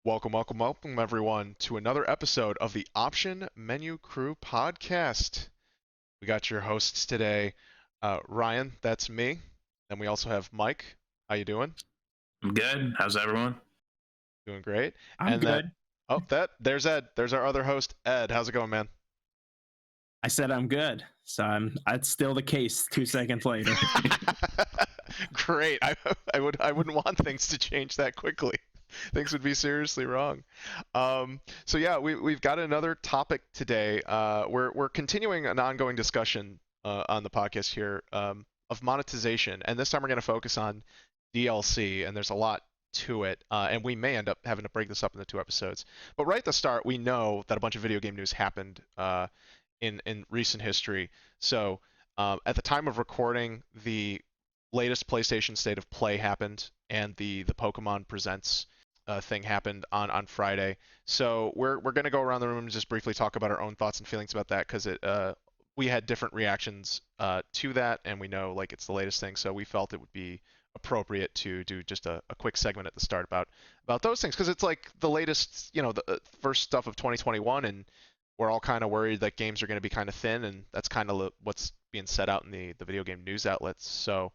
Welcome, everyone, to another episode of the Option Menu Crew podcast. We got your hosts today, Ryan, that's me, and we also have Mike. How you doing? I'm good. How's everyone? Doing great. I'm And then, good. there's Ed. There's our other host, Ed. How's it going, man? I said I'm good. That's still the case 2 seconds later. Great. I wouldn't want things to change that quickly. Things would be seriously wrong. So yeah, we've got another topic today. We're continuing an ongoing discussion on the podcast here of monetization, and this time we're going to focus on DLC, and there's a lot to it, and we may end up having to break this up into two episodes. But right at the start, we know that a bunch of video game news happened in recent history. So at the time of recording, the latest PlayStation State of Play happened, and the Pokemon Presents thing happened on Friday. So we're gonna go around the room and just briefly talk about our own thoughts and feelings about that because it we had different reactions to that, and we know like it's the latest thing, so we felt it would be appropriate to do just a quick segment at the start about those things because it's like the latest, the first stuff of 2021, and we're all kind of worried that games are going to be kind of thin, and that's kind of what's being said out in the video game news outlets. So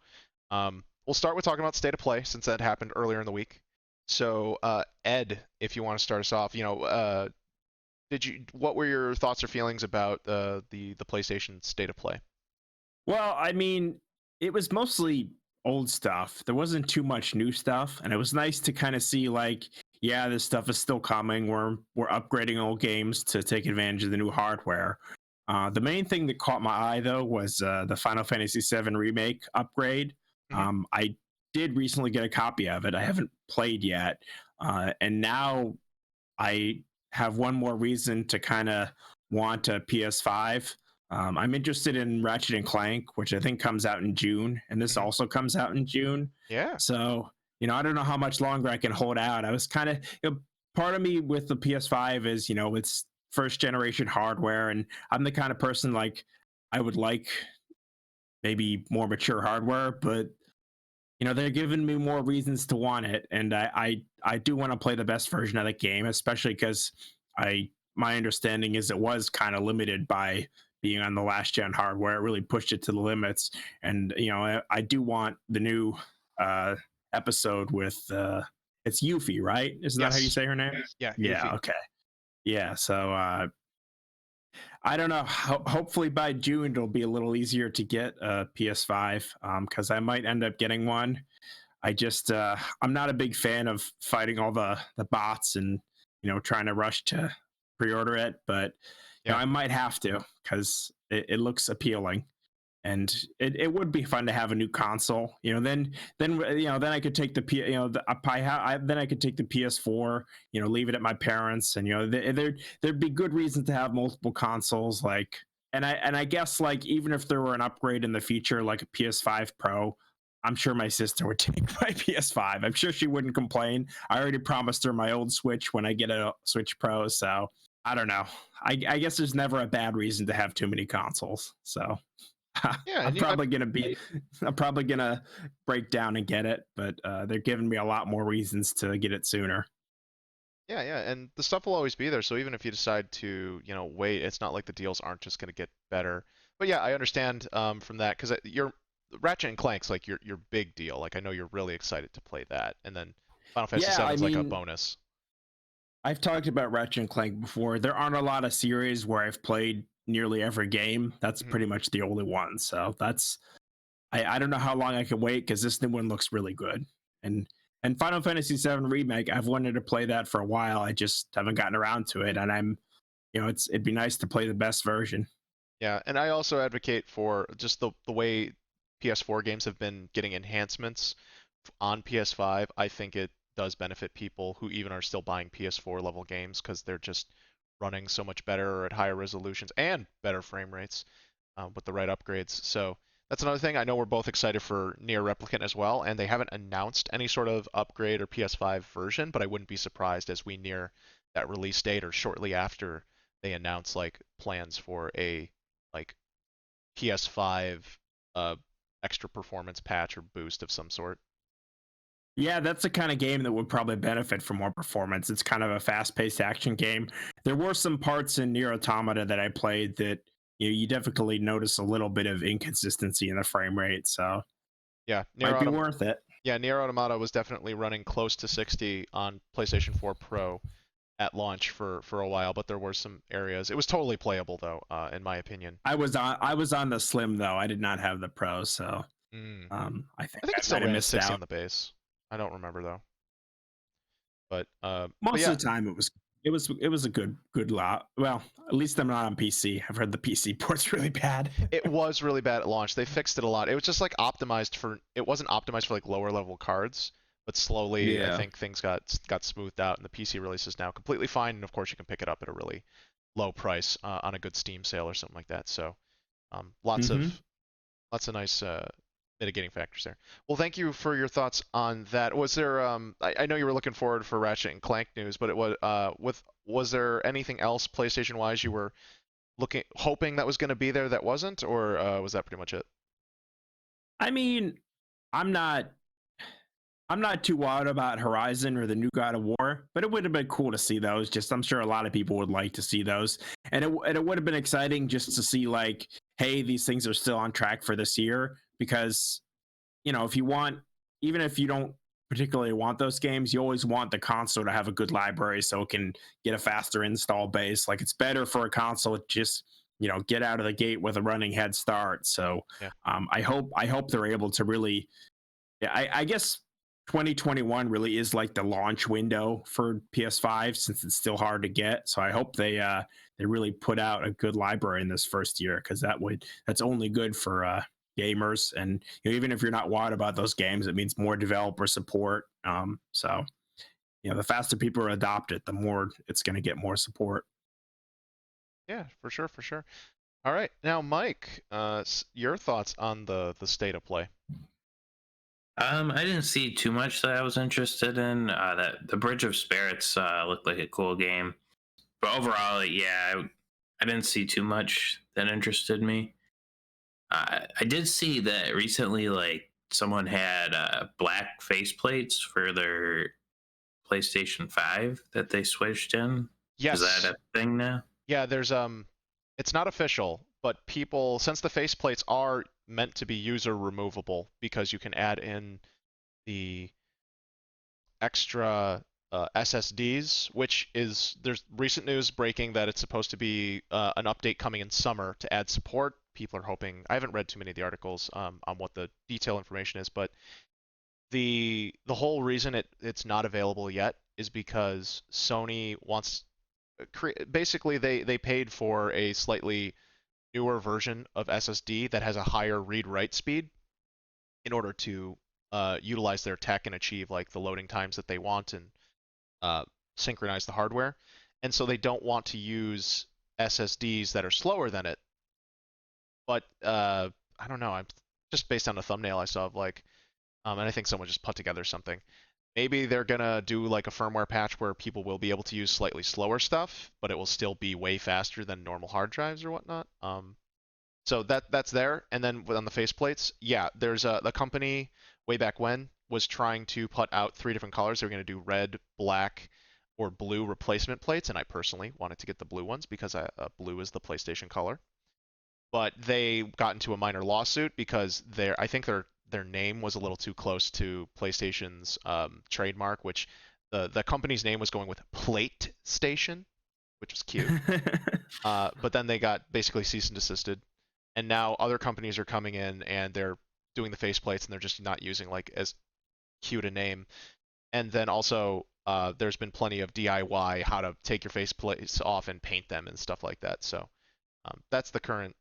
we'll start with talking about state of play since that happened earlier in the week. So Ed, if you want to start us off, what were your thoughts or feelings about the PlayStation state of play? Well, I mean, it was mostly old stuff. There wasn't too much new stuff, and it was nice to kind of see like, yeah, this stuff is still coming. We're upgrading old games to take advantage of the new hardware. The main thing that caught my eye though was the Final Fantasy VII remake upgrade. I did recently get a copy of it. I haven't played yet, and now I have one more reason to kind of want a PS5. I'm interested in Ratchet and Clank, which I think comes out in June, and this also comes out in June. Yeah. So, I don't know how much longer I can hold out. I was kind of, part of me with the PS5 is, it's first generation hardware, and I'm the kind of person like I would like maybe more mature hardware, but they're giving me more reasons to want it, and I do want to play the best version of the game, especially because my understanding is it was kind of limited by being on the last gen hardware. It really pushed it to the limits, and I do want the new episode with it's Yuffie, right? Isn't that how you Yes. say her name? Yeah. Yeah. Yuffie. Okay. Yeah. So I don't know. Hopefully by June it'll be a little easier to get a PS5 because I might end up getting one. I just I'm not a big fan of fighting all the bots and trying to rush to pre-order it, but Yeah. I might have to because it looks appealing. And it would be fun to have a new console, then I could take the then I could take the PS4, leave it at my parents, and there'd be good reason to have multiple consoles, like, and I guess like even if there were an upgrade in the future, like a PS5 Pro, I'm sure my sister would take my PS5. I'm sure she wouldn't complain. I already promised her my old Switch when I get a Switch Pro, so I don't know. I guess there's never a bad reason to have too many consoles, so. Yeah. I'm probably gonna break down and get it, but they're giving me a lot more reasons to get it sooner. Yeah, and the stuff will always be there. So even if you decide to, wait, it's not like the deals aren't just going to get better. But yeah, I understand from that because your Ratchet and Clank's like your big deal. Like I know you're really excited to play that, and then Final Fantasy Yeah, VII I is like a mean, bonus. I've talked about Ratchet and Clank before. There aren't a lot of series where I've played nearly every game. That's pretty much the only one. So that's I don't know how long I can wait because this new one looks really good. And Final Fantasy VII Remake, I've wanted to play that for a while. I just haven't gotten around to it, and I'm it'd be nice to play the best version. Yeah, and I also advocate for just the way PS4 games have been getting enhancements on PS5. I think it does benefit people who even are still buying PS4 level games because they're just running so much better or at higher resolutions and better frame rates with the right upgrades. So that's another thing. I know we're both excited for Near Replicant as well, and they haven't announced any sort of upgrade or PS5 version, but I wouldn't be surprised as we near that release date or shortly after they announce like plans for a like PS5 uh, extra performance patch or boost of some sort. Yeah, that's the kind of game that would probably benefit from more performance. It's kind of a fast-paced action game. There were some parts in Nier Automata that I played that you definitely notice a little bit of inconsistency in the frame rate, so Yeah, might be worth it. Nier Automata was definitely running close to 60 on PlayStation 4 Pro at launch for a while, but there were some areas. It was totally playable though, in my opinion. I was on the Slim though. I did not have the Pro, so Mm. I think I think I it still might have ran at missed 60 on out. the base. I don't remember though. But Most yeah, of the time, it was a good lot. Well, at least I'm not on PC. I've heard the PC port's really bad. it was really bad at launch. They fixed it a lot. It was just like optimized for. It wasn't optimized for like lower level cards, but slowly I Yeah. think things got smoothed out, and the PC release is now completely fine. And of course, you can pick it up at a really low price on a good Steam sale or something like that. So Hmm. lots of nice mitigating factors there. Well, thank you for your thoughts on that. Was there I know you were looking forward for Ratchet and Clank news, but it was was there anything else PlayStation wise you were hoping that was going to be there that wasn't, or was that pretty much it? I mean, I'm not I'm not too wild about Horizon or the new God of War, but it would have been cool to see those. Just I'm sure a lot of people would like to see those, and it would have been exciting just to see like, hey, these things are still on track for this year because if you want, even if you don't particularly want those games, you always want the console to have a good library so it can get a faster install base. Like it's better for a console to just get out of the gate with a running head start. So Yeah. I hope they're able to really. Yeah, I guess 2021 really is like the launch window for PS5 since it's still hard to get. So I hope they really put out a good library in this first year because that's only good for gamers, and even if you're not wild about those games, it means more developer support. So the faster people adopt it, the more it's going to get more support. Yeah, for sure, for sure. All right, now Mike, your thoughts on the state of play? I didn't see too much that I was interested in. That the Bridge of Spirits looked like a cool game, but overall, yeah, I didn't see too much that interested me. I did see that recently, like someone had black faceplates for their PlayStation 5 that they switched in. Is that Yes. a thing now? Yeah, there's it's not official, but people, since the faceplates are meant to be user removable because you can add in the extra SSDs, which is there's recent news breaking that it's supposed to be an update coming in summer to add support. People are hoping. I haven't read too many of the articles on what the detailed information is, but the whole reason it's not available yet is because Sony wants basically they paid for a slightly newer version of SSD that has a higher read write speed in order to utilize their tech and achieve like the loading times that they want and uh, synchronize the hardware. And so they don't want to use SSDs that are slower than it. But I don't know. I'm just based on the thumbnail I saw of like, and I think someone just put together something. Maybe they're gonna do like a firmware patch where people will be able to use slightly slower stuff, but it will still be way faster than normal hard drives or whatnot. So that's there. And then on the faceplates, yeah, there's the company way back when was trying to put out three different colors. They were going to do red, black, or blue replacement plates, and I personally wanted to get the blue ones because blue is the PlayStation color. But they got into a minor lawsuit because I think their name was a little too close to PlayStation's trademark, which the company's name was going with Plate Station, which was cute. But then they got basically cease and desisted, and now other companies are coming in and they're doing the faceplates and they're just not using like as cute a name. And then also there's been plenty of DIY how to take your faceplates off and paint them and stuff like that. So that's the current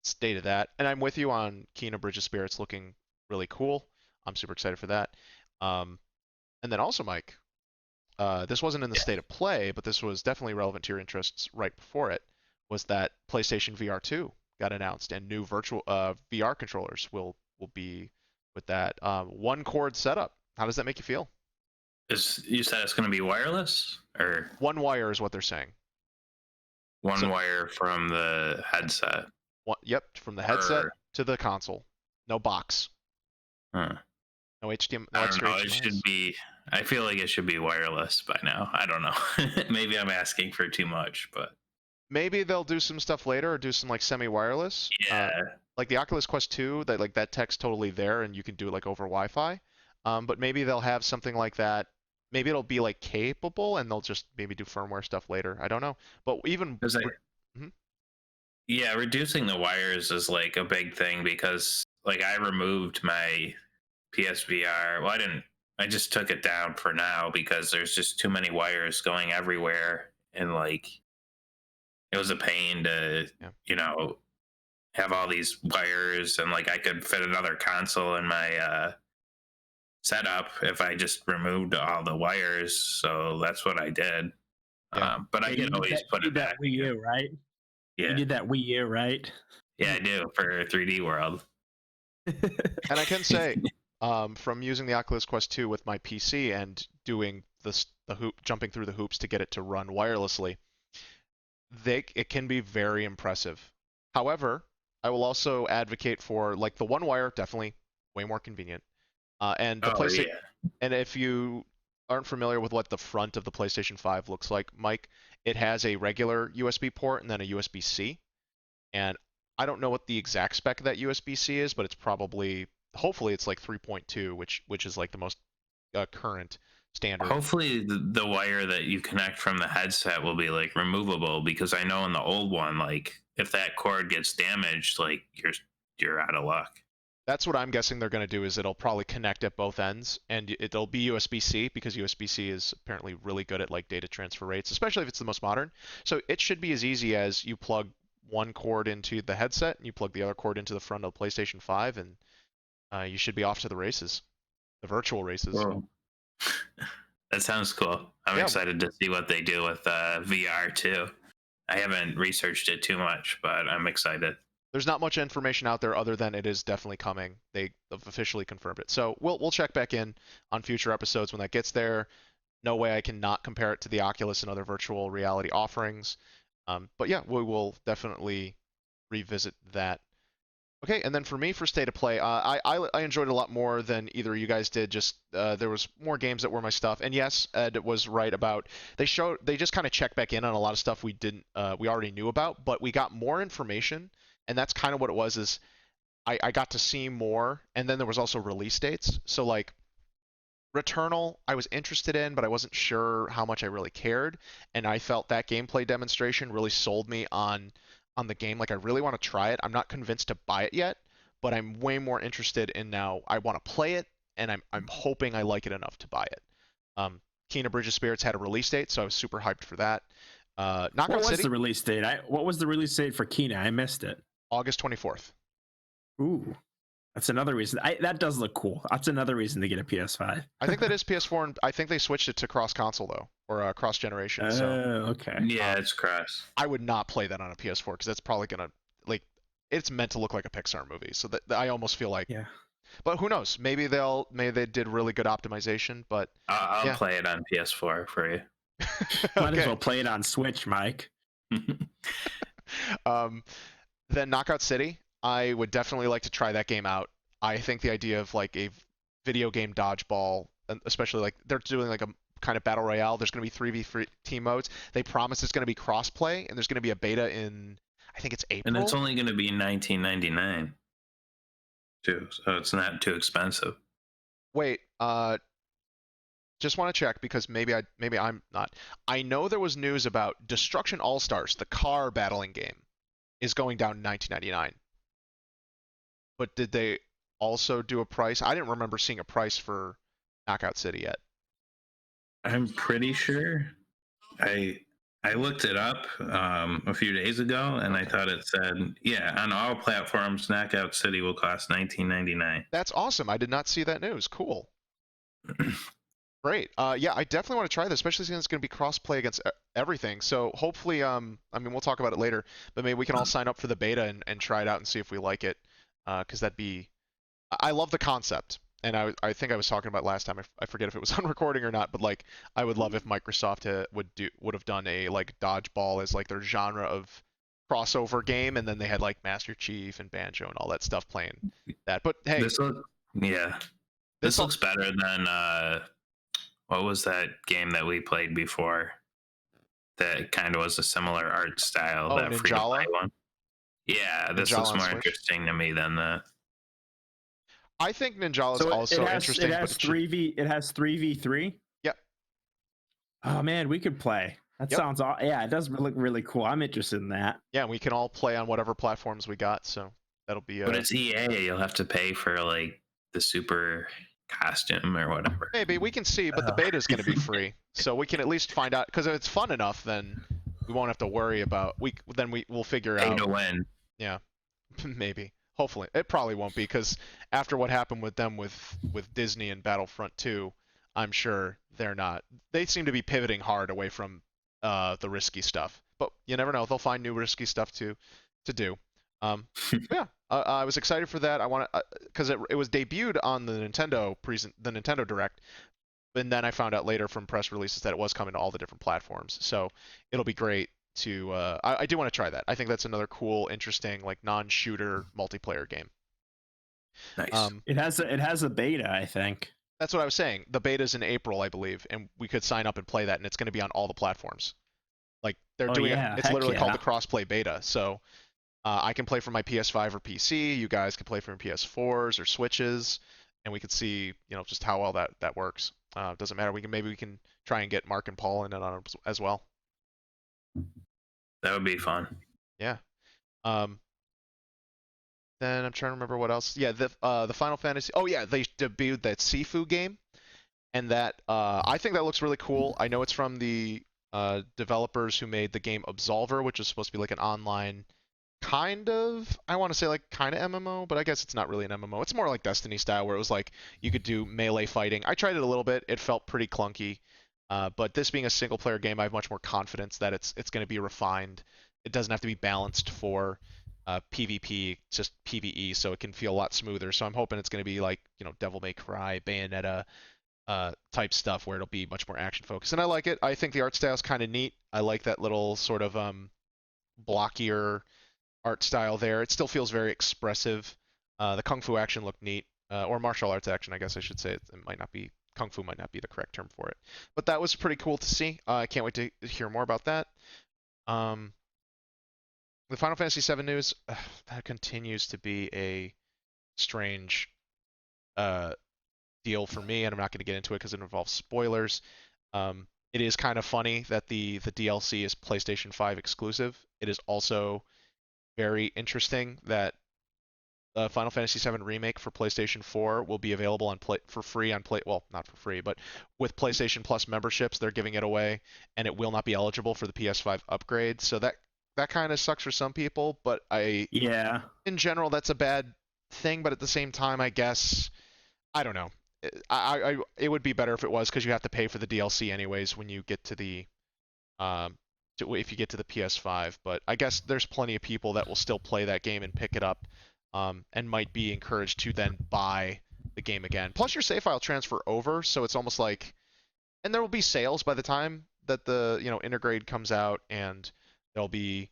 state of that. And I'm with you on Kena Bridge of Spirits looking really cool. I'm super excited for that. Um, and then also, Mike, this wasn't in the Yeah. state of play, but this was definitely relevant to your interests right before it, was that PlayStation VR 2 got announced and new virtual VR controllers will be with that one cord setup. How does that make you feel? You said it's going to be wireless or One wire is what they're saying. one So, wire from the headset? yep, from the headset Or to the console, no box. huh. No HDMI, no I don't extra know. It HDMIs. should be. I feel like it should be wireless by now. I don't know. Maybe I'm asking for too much, but Maybe they'll do some stuff later or do some like semi-wireless. yeah. Like the Oculus Quest 2, that like that tech's totally there and you can do it like over Wi-Fi. But maybe they'll have something like that. Maybe it'll be like capable and they'll just maybe do firmware stuff later. I don't know. But even Because Mhm. yeah, reducing the wires is like a big thing because like I removed my PSVR. Well, I didn't. I just took it down for now because there's just too many wires going everywhere, and like it was a pain to Yeah. have all these wires, and like I could fit another console in my setup if I just removed all the wires. So that's what I did. Yeah. But I You could did always that, put you it did that back. Wii U, right? You Yeah, did that Wii U, right? yeah, I do for 3D World. And I can say, from using the Oculus Quest 2 with my PC and doing the hoop, jumping through the hoops to get it to run wirelessly, it can be very impressive. However, I will also advocate for like the one wire, definitely way more convenient. And the Oh PlayStation, yeah. and if you aren't familiar with what the front of the PlayStation 5 looks like, Mike, it has a regular USB port and then a USB-C. And I don't know what the exact spec of that USB-C is, but it's probably, hopefully, it's like 3.2, which is like the most current standard. Hopefully, the wire that you connect from the headset will be like removable because I know in the old one, like if that cord gets damaged, like you're out of luck. That's what I'm guessing they're going to do is it'll probably connect at both ends and it'll be USB-C because USB-C is apparently really good at like data transfer rates, especially if it's the most modern. So it should be as easy as you plug one cord into the headset and you plug the other cord into the front of the PlayStation 5 and you should be off to the races, the virtual races. Whoa. That sounds cool. I'm Yeah, excited to see what they do with VR too. I haven't researched it too much, but I'm excited. there's not much information out there other than it is definitely coming. They have officially confirmed it. So we'll check back in on future episodes when that gets there. No way I can not compare it to the Oculus and other virtual reality offerings. But yeah, we will definitely revisit that. Okay, and then for me, for State of Play, I enjoyed it a lot more than either of you guys did. Just there was more games that were my stuff, and yes, Ed was right about they just kind of checked back in on a lot of stuff we already knew about, but we got more information, and that's kind of what it was. Is I got to see more, and then there was also release dates. So like Returnal, I was interested in, but I wasn't sure how much I really cared, and I felt that gameplay demonstration really sold me on the game. Like I really want to try it. I'm not convinced to buy it yet, but I'm way more interested in now. I want to play it, and I'm hoping I like it enough to buy it. Kena Bridge of Spirits had a release date, so I was super hyped for that. What Knockout was City, the release date? What was the release date for Kena? I missed it. August 24th. Ooh, that's another reason. That does look cool. That's another reason to get a PS5. I think that is PS4, and I think they switched it to cross console though, or cross generation. So Okay. Yeah, it's cross. I would not play that on a PS4 because that's probably gonna like it's meant to look like a Pixar movie. So that I almost feel like, Yeah. but who knows? Maybe they did really good optimization. But I'll yeah, play it on PS4 for you. Might as okay. well play it on Switch, Mike. Um, then Knockout City, I would definitely like to try that game out. I think the idea of like a video game dodgeball, especially like they're doing like a kind of battle royale. There's going to be 3v3 team modes. They promise it's going to be cross-play, and there's going to be a beta in, I think it's And it's April. only going to be $19.99 too, so it's not too expensive. Wait, just want to check because maybe I'm not. I know there was news about Destruction All Stars, the car battling game, is going down to 19.99. But did they also do a price? I didn't remember seeing a price for Knockout City yet. I'm pretty sure. I looked it up a few days ago, and I thought it said, yeah, on all platforms, Knockout City will cost $19.99. That's awesome. I did not see that news. Cool. Great. Yeah, I definitely want to try this, especially since it's going to be cross-play against everything. So hopefully, I mean, we'll talk about it later, but maybe we can all sign up for the beta and try it out and see if we like it. Because that'd be, I love the concept, and I think I was talking about last time. I forget if it was on recording or not, but like I would love if Microsoft would have done a like dodgeball as like their genre of crossover game, and then they had like Master Chief and Banjo and all that stuff playing that. But hey, Yeah. This all, looks better than what was that game that we played before? That kind of was a similar art style, oh, that free to play Ninjala. one. Yeah, this Ninjala looks on more Switch. interesting to me than the. I think Ninjala is So also interesting, but it should. it has 3v3. Yep. Oh man, we could play. That Yep. sounds yeah, it does look really cool. I'm interested in that. Yeah, we can all play on whatever platforms we got, so that'll be. But it's EA. You'll have to pay for like the super costume or whatever. Maybe we can see, but the beta is going to be free, so we can at least find out. Because if it's fun enough, then we won't have to worry about. We'll figure Pay out. to win. Yeah, maybe. Hopefully, it probably won't be because after what happened with them with Disney and Battlefront 2, I'm sure they're not. They seem to be pivoting hard away from the risky stuff. But you never know; they'll find new risky stuff to do. Yeah, I was excited for that. I want to because it was debuted on the Nintendo Direct, and then I found out later from press releases that it was coming to all the different platforms. So it'll be great to. I do want to try that. I think that's another cool, interesting, like non-shooter multiplayer game. Nice. It has a beta, I think. That's what I was saying. The beta's in April, I believe, and we could sign up and play that, and it's going to be on all the platforms. Like they're doing yeah. it. It's Heck literally called yeah. the cross-play beta. So I can play from my PS5 or PC. You guys can play from PS4s or Switches, and we could see, just how well that works. Doesn't matter. Maybe we can try and get Mark and Paul in it on it as well. That would be fun. Yeah. Then I'm trying to remember what else. Yeah, the Final Fantasy. Oh yeah, they debuted that Sifu game, and that I think that looks really cool. I know it's from the developers who made the game Absolver, which is supposed to be like an online kind of, I want to say like kind of MMO, but I guess it's not really an MMO. It's more like Destiny style, where it was like you could do melee fighting. I tried it a little bit. It felt pretty clunky. But this being a single player game, I have much more confidence that it's going to be refined. It doesn't have to be balanced for PvP, just PvE, so it can feel a lot smoother. So I'm hoping it's going to be like, Devil May Cry, Bayonetta type stuff, where it'll be much more action focused. And I like it. I think the art style is kind of neat. I like that little sort of blockier art style there. It still feels very expressive. The kung fu action looked neat, or martial arts action, I guess I should say. It might not be, kung fu might not be the correct term for it. But that was pretty cool to see. I can't wait to hear more about that. The Final Fantasy VII news, that continues to be a strange deal for me, and I'm not going to get into it because it involves spoilers. It is kind of funny that the DLC is PlayStation 5 exclusive. It is also very interesting that Final Fantasy VII Remake for PlayStation 4 will be available for free on well, not for free, but with PlayStation Plus memberships, they're giving it away, and it will not be eligible for the PS5 upgrade. So that kind of sucks for some people, but Yeah. in general, that's a bad thing. But at the same time, I guess, I don't know. It would be better if it was, because you have to pay for the DLC anyways when you get to the if you get to the PS5. But I guess there's plenty of people that will still play that game and pick it up, and might be encouraged to then buy the game again. Plus, your save file transfer over, so it's almost like, and there will be sales by the time that the Intergrade comes out, and there'll be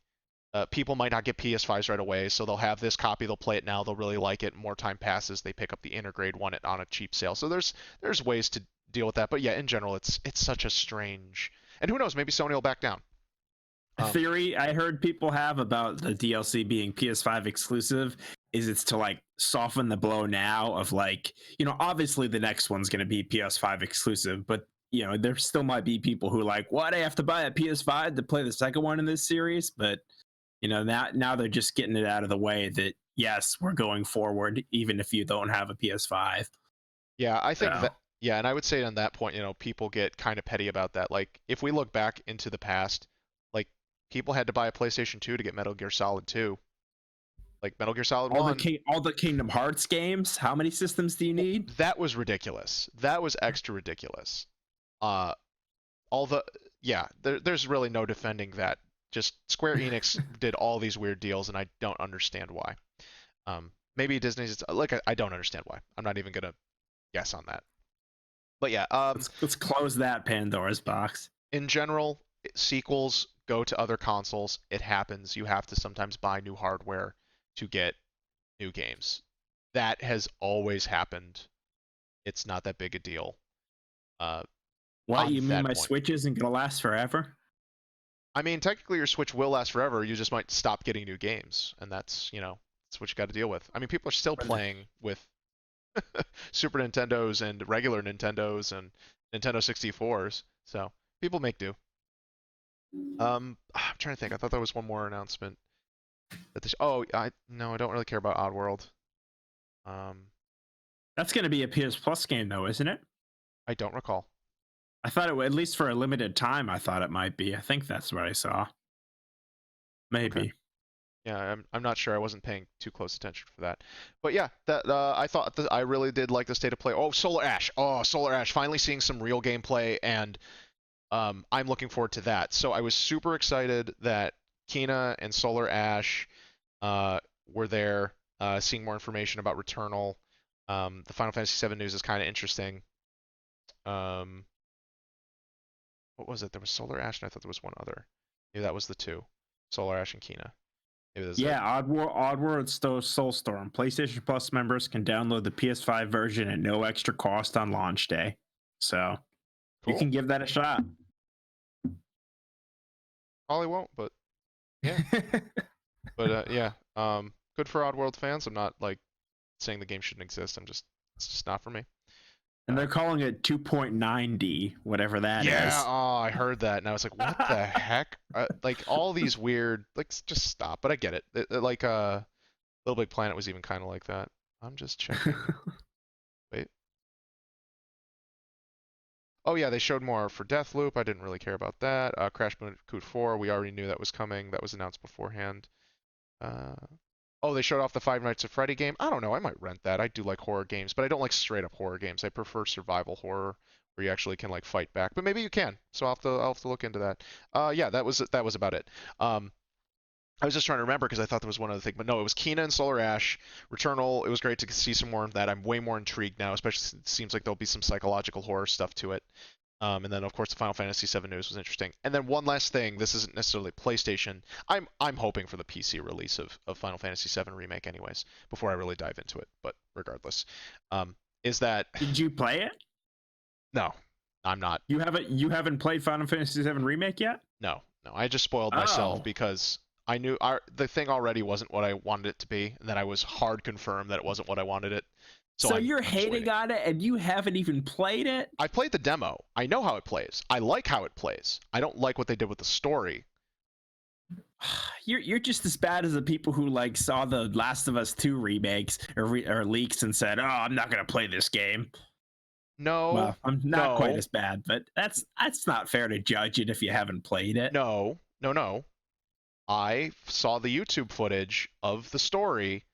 people might not get PS5s right away, so they'll have this copy, they'll play it now, they'll really like it. More time passes, they pick up the Intergrade one on a cheap sale. So there's ways to deal with that. But yeah, in general, it's such a strange. And who knows? Maybe Sony will back down. Theory I heard people have about the DLC being PS5 exclusive is it's to like soften the blow now of like, obviously the next one's going to be PS5 exclusive, but there still might be people who are like, what, I have to buy a PS5 to play the second one in this series? But now they're just getting it out of the way that yes, we're going forward even if you don't have a PS5. Yeah, I think that. Yeah, and I would say on that point, people get kind of petty about that. Like, if we look back into the past, like, people had to buy a PlayStation 2 to get Metal Gear Solid 2. Like, Metal Gear Solid 1. All the Kingdom Hearts games, how many systems do you need? That was ridiculous. That was extra ridiculous. There's really no defending that. Just Square Enix did all these weird deals, and I don't understand why. Maybe Disney's like, I don't understand why. I'm not even gonna guess on that. But yeah, let's close that Pandora's box. In general, sequels go to other consoles. It happens. You have to sometimes buy new hardware to get new games. That has always happened it's not that big a deal. What, On you mean that my point. Switch isn't gonna last forever? I mean, technically your Switch will last forever. You just might stop getting new games, and that's what you got to deal with. I mean, people are still Or the- playing with Super Nintendos and regular Nintendos and Nintendo 64s, so people make do. I'm trying to think. I thought there was one more announcement that this. Oh, I don't really care about Oddworld. Um, That's gonna be a PS Plus game, though, isn't it? I don't recall. I thought it would, at least for a limited time. I thought it might be. I think that's what I saw. Maybe. Okay. Yeah, I'm not sure. I wasn't paying too close attention for that. But yeah, that I thought that I really did like the state of play. Oh, Solar Ash. Oh, Solar Ash. Finally seeing some real gameplay, and I'm looking forward to that. So I was super excited that Kina and Solar Ash were there, seeing more information about Returnal. The Final Fantasy VII news is kind of interesting. Um, what was it? There was Solar Ash, and I thought there was one other. Maybe that was the two, Solar Ash and Kina. Maybe that's it. Yeah, Oddworld Soulstorm. PlayStation Plus members can download the PS5 version at no extra cost on launch day. So you Cool. can give that a shot. Probably won't, but yeah. But yeah, good for Oddworld fans. I'm not like saying the game shouldn't exist. It's just not for me. And they're calling it 2.9D, whatever that is. Yeah, oh, I heard that, and I was like, what the heck? Like all these weird, like just stop. But I get it. Like Little Big Planet was even kind of like that. I'm just checking. Wait. Oh yeah, they showed more for Deathloop. I didn't really care about that. Crash Bandicoot 4, we already knew that was coming. That was announced beforehand. Uh, oh, they showed off the Five Nights at Freddy game. I don't know. I might rent that. I do like horror games, but I don't like straight up horror games. I prefer survival horror where you actually can like fight back. But maybe you can. So I'll have to look into that. Yeah, that was about it. I was just trying to remember because I thought there was one other thing, but no, it was Kena and Solar Ash. Returnal, it was great to see some more of that. I'm way more intrigued now, especially since it seems like there'll be some psychological horror stuff to it. And then of course the Final Fantasy VII news was interesting. And then one last thing, this isn't necessarily PlayStation. I'm hoping for the PC release of Final Fantasy VII Remake anyways, before I really dive into it. But regardless, is that Did you play it? no, I'm not. You haven't played Final Fantasy VII Remake yet? No, I just spoiled myself Oh. because I knew the thing already wasn't what I wanted it to be, and then I was hard confirmed that it wasn't what I wanted it. So I'm you're just hating waiting. on it and you haven't even played it? I played the demo. I know how it plays. I like how it plays. I don't like what they did with the story. You're just as bad as the people who like saw the Last of Us 2 remakes or leaks and said, "Oh, I'm not gonna play this game." No, Well, I'm not quite no, as bad, but that's not fair to judge it if you haven't played it. no. I saw the YouTube footage of the story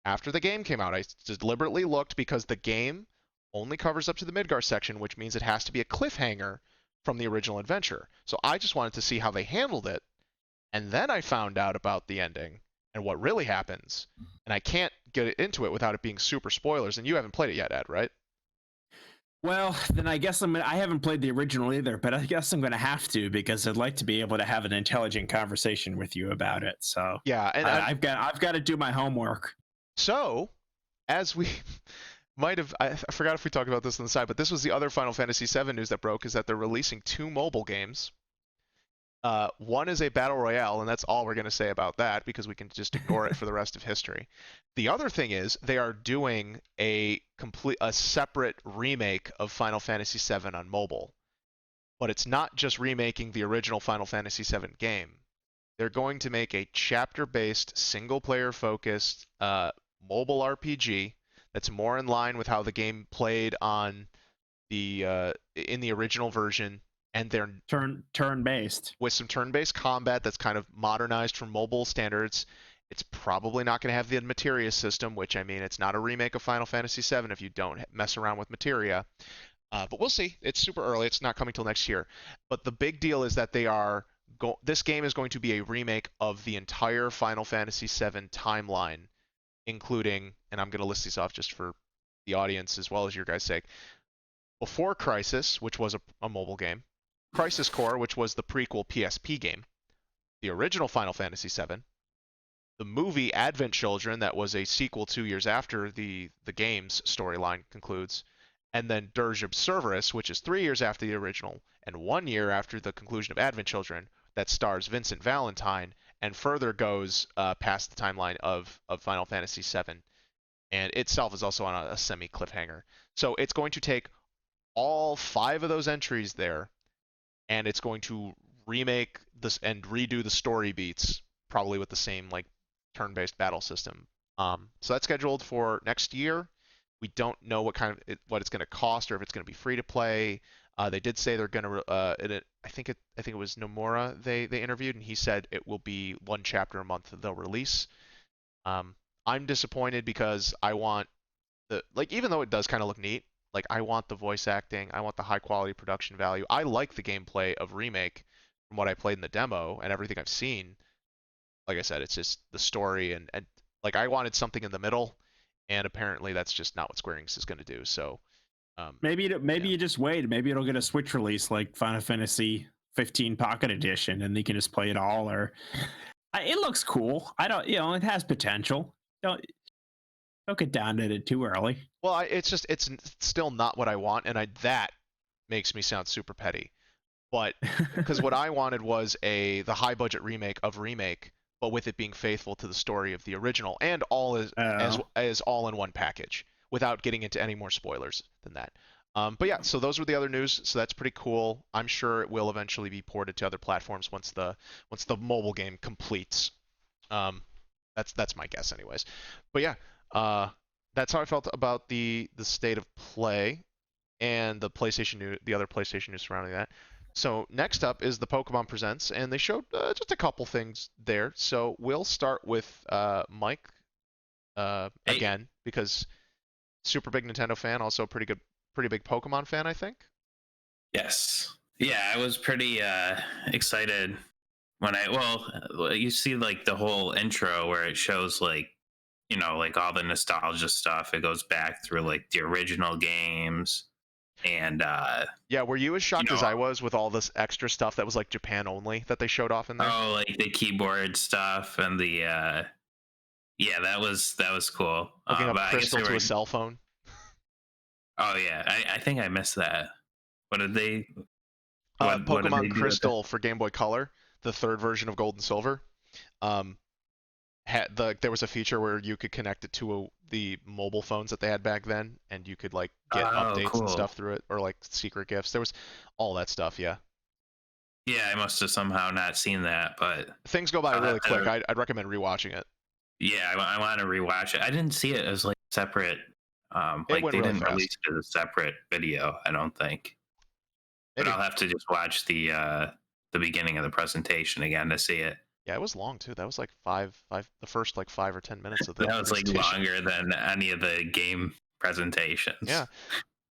after the game came out. I deliberately looked because the game only covers up to the Midgar section, which means it has to be a cliffhanger from the original adventure. So I just wanted to see how they handled it, and then I found out about the ending and what really happens. And I can't get into it without it being super spoilers. And you haven't played it yet, Ed, right? Well, then I guess I haven't played the original either, but I guess I'm going to have to because I'd like to be able to have an intelligent conversation with you about it. So Yeah, and I've got to do my homework. so as we might have, I forgot if we talked about this on the side, but this was the other Final Fantasy VII news that broke, is that they're releasing 2 mobile games. One is a battle royale, and that's all we're going to say about that because we can just ignore it for the rest of history. The other thing is they are doing a separate remake of Final Fantasy VII on mobile, but it's not just remaking the original Final Fantasy VII game. They're going to make a chapter-based, single-player focused mobile RPG that's more in line with how the game played on the in the original version, and they're Turn based with some turn-based combat that's kind of modernized from mobile standards. It's probably not going to have the materia system, which, I mean, it's not a remake of Final Fantasy VII if you don't mess around with materia. But we'll see. It's super early. It's not coming till next year. But the big deal is that this game is going to be a remake of the entire Final Fantasy VII timeline, including, and I'm going to list these off just for the audience as well as your guys' sake, before Crisis, which was a mobile game, Crisis Core, which was the prequel PSP game, the original Final Fantasy VII, the movie Advent Children, that was a sequel 2 years after the game's storyline concludes, and then Dirge Observerus, which is 3 years after the original and 1 year after the conclusion of Advent Children, that stars Vincent Valentine and further goes past the timeline of Final Fantasy VII, and itself is also on a semi cliffhanger. So it's going to take all 5 of those entries there, and it's going to remake this and redo the story beats, probably with the same like turn-based battle system. So that's scheduled for next year. We don't know what it's going to cost or if it's going to be free to play. They did say they're going to. I think it was Nomura they interviewed, and he said it will be 1 chapter a month that they'll release. I'm disappointed because I want even though it does kind of look neat, like I want the voice acting, I want the high quality production value. I like the gameplay of Remake from what I played in the demo and everything I've seen. Like I said, it's just the story and like I wanted something in the middle, and apparently that's just not what Square Enix is going to do. So maybe yeah. you just wait. Maybe it'll get a Switch release like Final Fantasy 15 Pocket Edition, and you can just play it all. Or it looks cool. I don't, it has potential. Don't get down at it too early. Well, it's still not what I want, and that makes me sound super petty. But because what I wanted was the high budget remake of Remake, but with it being faithful to the story of the original, and all as all in one package, without getting into any more spoilers than that. But yeah, so those were the other news. So that's pretty cool. I'm sure it will eventually be ported to other platforms once the mobile game completes. That's my guess, anyways. But yeah, that's how I felt about the state of play and the other PlayStation news surrounding that. So next up is the Pokemon Presents, and they showed just a couple things there. So we'll start with Mike again, because super big Nintendo fan, also pretty big Pokemon fan, I think. Yes. Yeah, I was pretty excited when you see like the whole intro where it shows like, like all the nostalgia stuff. It goes back through like the original games. And yeah, were you as shocked as I was with all this extra stuff that was like Japan only that they showed off in there? Oh, like the keyboard stuff and the yeah, that was cool. Hooking up Crystal to a cell phone. Oh yeah, I think I missed that. What did they? Pokemon what did they Crystal for Game Boy Color, the third version of Gold and Silver. There was a feature where you could connect it to the mobile phones that they had back then, and you could like get updates and stuff through it, or like secret gifts. There was all that stuff. Yeah. Yeah, I must have somehow not seen that, but things go by really quick. I'd recommend rewatching it. Yeah, I want to rewatch it. I didn't see it as like separate. Like they didn't release it as a separate video, I don't think. But I'll have to just watch the beginning of the presentation again to see it. Yeah, it was long too. That was like the first like 5 or 10 minutes of the that was like longer than any of the game presentations.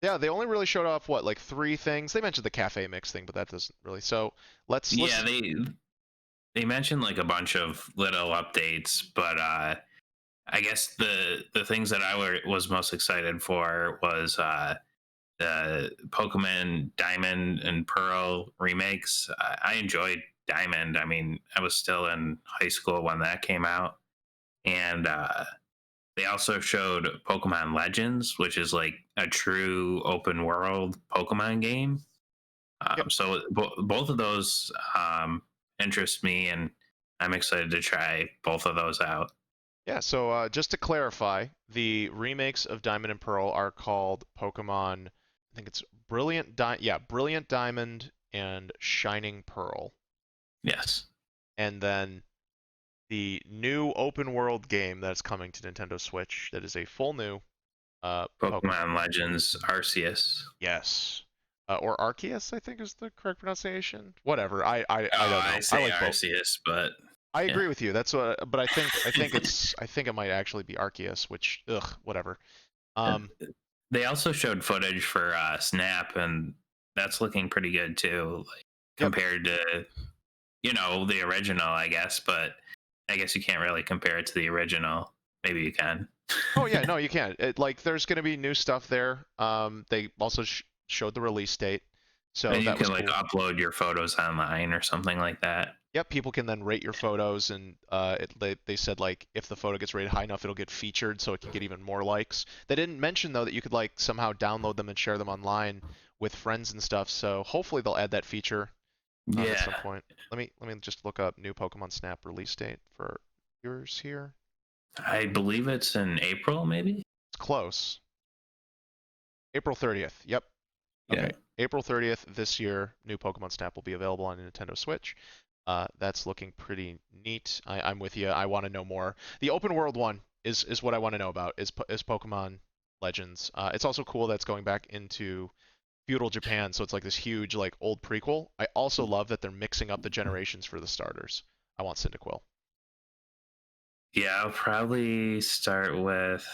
Yeah, they only really showed off what, like 3 things. They mentioned the cafe mix thing, but that doesn't really. So let's they mentioned like a bunch of little updates, but I guess the things that I was most excited for was the Pokemon Diamond and Pearl remakes. I enjoyed Diamond. I mean, I was still in high school when that came out, and they also showed Pokemon Legends, which is like a true open world Pokemon game. So both of those interest me, and I'm excited to try both of those out. Yeah, so just to clarify, the remakes of Diamond and Pearl are called Pokemon, I think it's Brilliant Diamond and Shining Pearl. Yes. And then the new open world game that's coming to Nintendo Switch that is a full new Pokemon Legends Arceus. Yes. Or Arceus, I think is the correct pronunciation. Whatever. I don't know. I say like Arceus, but I agree with you. That's what. But I think it might actually be Arceus, which whatever. They also showed footage for Snap, and that's looking pretty good too, like, compared to the original, I guess. But I guess you can't really compare it to the original. Maybe you can. Oh yeah, no, you can't. There's going to be new stuff there. They also showed the release date, so and you can like upload your photos online or something like that. Yep, people can then rate your photos, and they said like if the photo gets rated high enough, it'll get featured, so it can get even more likes. They didn't mention though that you could like somehow download them and share them online with friends and stuff. So hopefully they'll add that feature at some Yeah, point. Let me just look up new Pokemon Snap release date for viewers here. I believe it's in April, maybe. It's close. April 30th. Yep. Yeah. Okay. April 30th this year, new Pokemon Snap will be available on Nintendo Switch. That's looking pretty neat. I'm with you. I want to know more. The open world one is what I want to know about. Is Pokemon Legends. It's also cool that's going back into feudal Japan, so it's like this huge like old prequel. I also love that they're mixing up the generations for the starters. I want Cyndaquil. Yeah, I'll probably start with.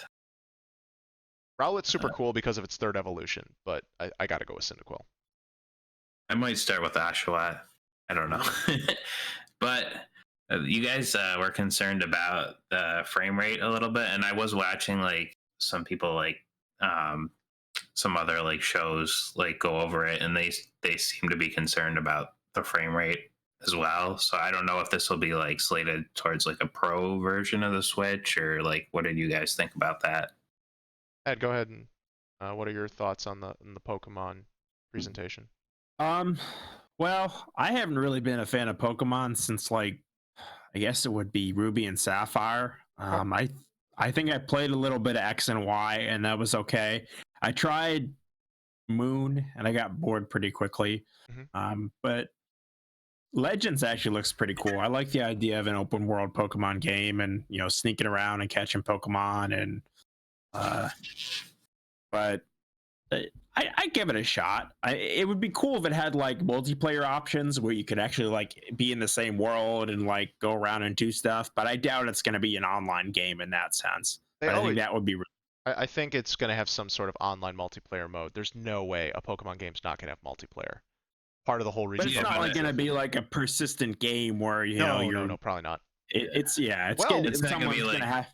Rowlet's super cool because of its third evolution, but I gotta go with Cyndaquil. I might start with Oshawott. I don't know. But you guys were concerned about the frame rate a little bit, and I was watching like some people like some other like shows like go over it, and they seem to be concerned about the frame rate as well. So I don't know if this will be like slated towards like a pro version of the Switch, or like what did you guys think about that? Ed, go ahead and what are your thoughts on the Pokemon presentation? Um, well, I haven't really been a fan of Pokemon since like I guess it would be Ruby and Sapphire. Okay. I think I played a little bit of X and Y, and that was okay. I tried Moon, and I got bored pretty quickly. But Legends actually looks pretty cool. I like the idea of an open world Pokemon game, and sneaking around and catching Pokemon, and but I give it a shot. It would be cool if it had like multiplayer options where you could actually like be in the same world and like go around and do stuff. But I doubt it's going to be an online game in that sense. They But I think always, that would be. I think it's gonna have some sort of online multiplayer mode. There's no way a Pokemon game's not gonna have multiplayer. Part of the whole But reason. it's not like going to be like a persistent game where No, probably not. It's Well, it's not gonna be someone's like gonna have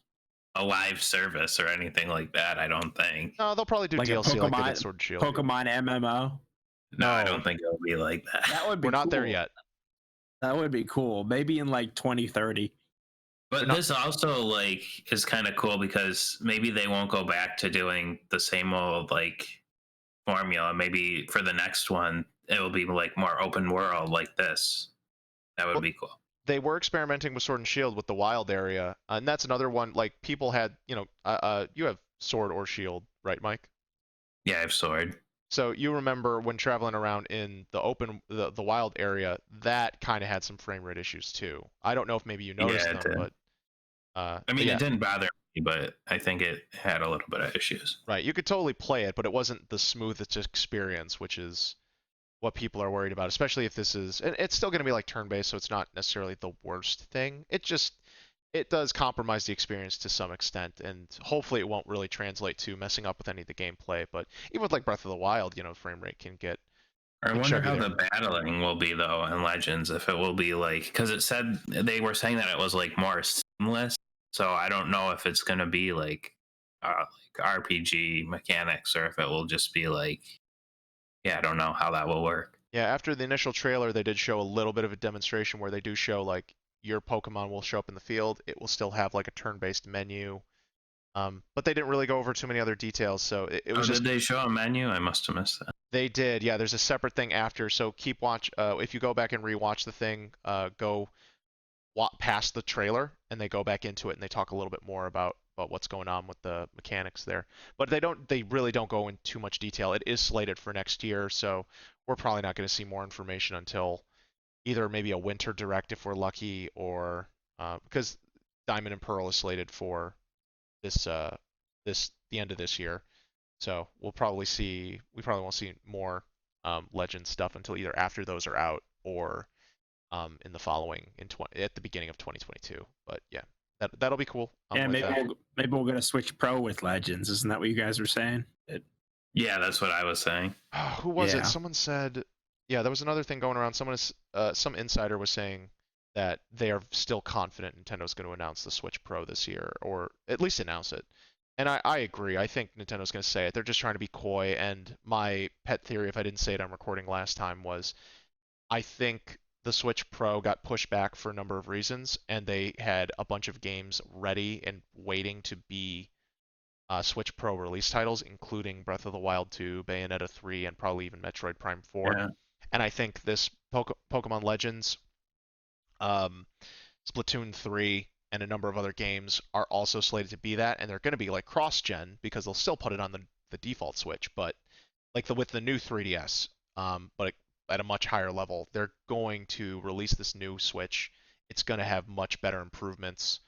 a live service or anything like that. I don't think. No, they'll probably do like a DLC like they Pokemon did Sword and Shield. Pokemon MMO. No, I No. don't think it'll be like that. That would be. We're not cool. there yet. That would be cool. Maybe in like 2030. But this also like is kind of cool because maybe they won't go back to doing the same old like formula. Maybe for the next one it will be like more open world like this. That would be cool. They were experimenting with Sword and Shield with the wild area, and that's another one. Like people had, you have Sword or Shield, right, Mike? Yeah, I have Sword. So you remember when traveling around in the wild area, that kind of had some frame rate issues too. I don't know if maybe you noticed Yeah, it them, did. but I mean, yeah, it didn't bother me, but I think it had a little bit of issues. right. You could totally play it, but it wasn't the smoothest experience, which is what people are worried about, especially if this is, and it's still going to be like turn-based, so it's not necessarily the worst thing. It does compromise the experience to some extent, and hopefully it won't really translate to messing up with any of the gameplay. But even with like Breath of the Wild, frame rate can get. I wonder chubby how there. the battling will be though in Legends. If it will be like, because it said they were saying that it was like more seamless. So I don't know if it's gonna be like RPG mechanics or if it will just be like, yeah, I don't know how that will work. Yeah, after the initial trailer, they did show a little bit of a demonstration where they do show like your Pokemon will show up in the field. It will still have like a turn-based menu. But they didn't really go over too many other details, so it was just. Did they show a menu? I must have missed that. They did, yeah. There's a separate thing after, so keep watch. If you go back and rewatch the thing, go past the trailer, and they go back into it, and they talk a little bit more about what's going on with the mechanics there. But they really don't go in too much detail. It is slated for next year, so we're probably not going to see more information until either maybe a winter direct if we're lucky, or because Diamond and Pearl is slated for the end of this year. So we probably won't see more Legend stuff until either after those are out or in the following at the beginning of 2022. But yeah, that'll be cool. Yeah, maybe we're gonna switch pro with Legends. Isn't that what you guys were saying? Yeah, that's what I was saying. Who was it? Someone said, yeah, there was another thing going around. Some insider was saying that they are still confident Nintendo's going to announce the Switch Pro this year, or at least announce it. And I agree. I think Nintendo's going to say it. They're just trying to be coy. And my pet theory, if I didn't say it on recording last time, was I think the Switch Pro got pushed back for a number of reasons, and they had a bunch of games ready and waiting to be Switch Pro release titles, including Breath of the Wild 2, Bayonetta 3, and probably even Metroid Prime 4. Yeah. And I think this Pokemon Legends, um, Splatoon 3, and a number of other games are also slated to be that, and they're going to be like cross-gen because they'll still put it on the default Switch, but like with the new 3DS, but at a much higher level, they're going to release this new Switch. It's going to have much better improvements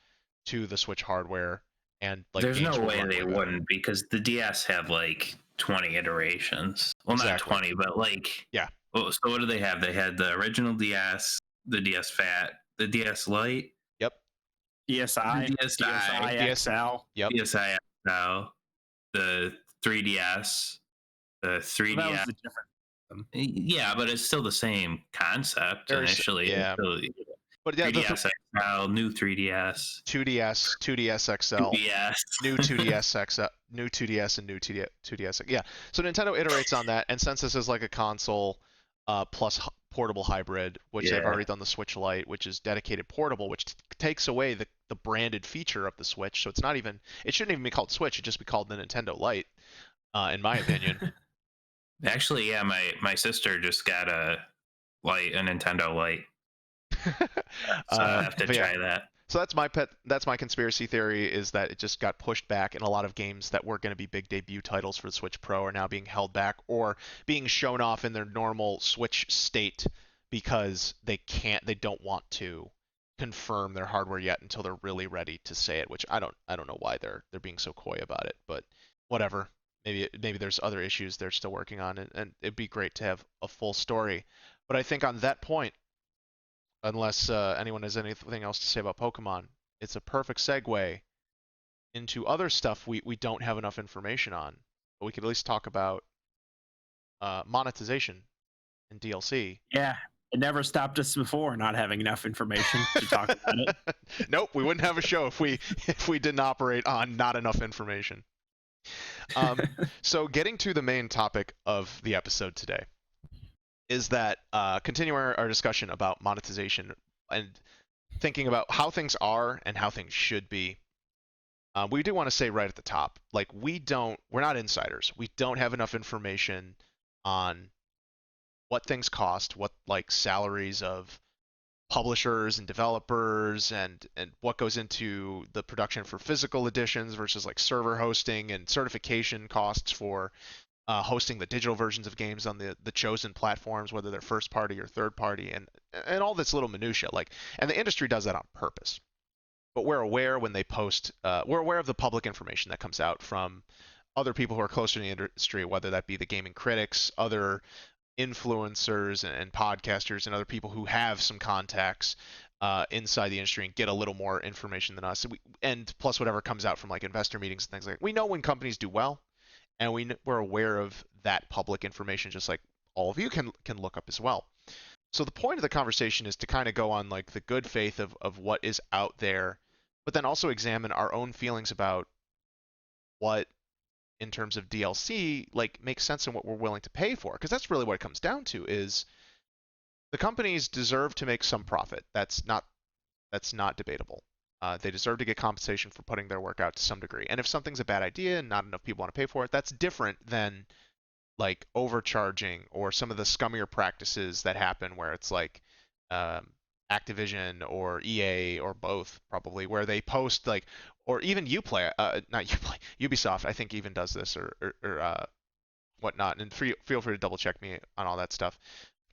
to the Switch hardware, and like There's games no will way run they way better. wouldn't, because the DS have like 20 iterations. Well, not Exactly. 20, but like, Yeah. so what do they have? They had the original DS, the DS Fat, the DS Lite, Yep. DSi, the DSi, DS. XL. Yep. DSi XL, the 3DS, the 3DS. That was the difference. Yeah, but it's still the same concept Very initially. yeah. But yeah, 3DS XL, new 3DS, 2DS, 2DS XL, 2DS. new 2DS XL, new 2DS, and new 2DS. Yeah. So Nintendo iterates on that, and since this is like a console plus portable hybrid, which they've Yeah. already done the Switch Lite, which is dedicated portable, which takes away the branded feature of the Switch. So it's not even, it shouldn't even be called Switch. It just be called the Nintendo Lite, in my opinion. Actually, yeah, my sister just got a Nintendo Lite. So I have to But yeah, try that. so that's my conspiracy theory, is that it just got pushed back, and a lot of games that were going to be big debut titles for the Switch Pro are now being held back or being shown off in their normal Switch state because they don't want to confirm their hardware yet until they're really ready to say it, which I don't know why they're being so coy about it, but whatever. Maybe there's other issues they're still working on, and it'd be great to have a full story. But I think on that point, unless anyone has anything else to say about Pokemon, it's a perfect segue into other stuff we don't have enough information on. But we could at least talk about monetization and DLC. Yeah, it never stopped us before not having enough information to talk about it. Nope, we wouldn't have a show if we didn't operate on not enough information. So getting to the main topic of the episode today is that continuing our discussion about monetization and thinking about how things are and how things should be. We do want to say right at the top, like we're not insiders. We don't have enough information on what things cost, what like salaries of publishers and developers, and what goes into the production for physical editions versus like server hosting and certification costs for hosting the digital versions of games on the chosen platforms, whether they're first party or third party, and all this little minutia. Like, and the industry does that on purpose. But we're aware when they post, we're aware of the public information that comes out from other people who are closer to the industry, whether that be the gaming critics, other influencers and podcasters, and other people who have some contacts inside the industry and get a little more information than us. And plus whatever comes out from like investor meetings and things like that. We know when companies do well, and we're aware of that public information, just like all of you can look up as well. So the point of the conversation is to kind of go on like the good faith of what is out there, but then also examine our own feelings about what, in terms of DLC, like makes sense and what we're willing to pay for. Because that's really what it comes down to, is the companies deserve to make some profit. That's not debatable. They deserve to get compensation for putting their work out to some degree. And if something's a bad idea and not enough people want to pay for it, that's different than like overcharging or some of the scummier practices that happen where it's like Activision or EA or both probably, where they post like, or even Uplay, not Uplay, Ubisoft I think even does this, or whatnot, and feel free to double check me on all that stuff,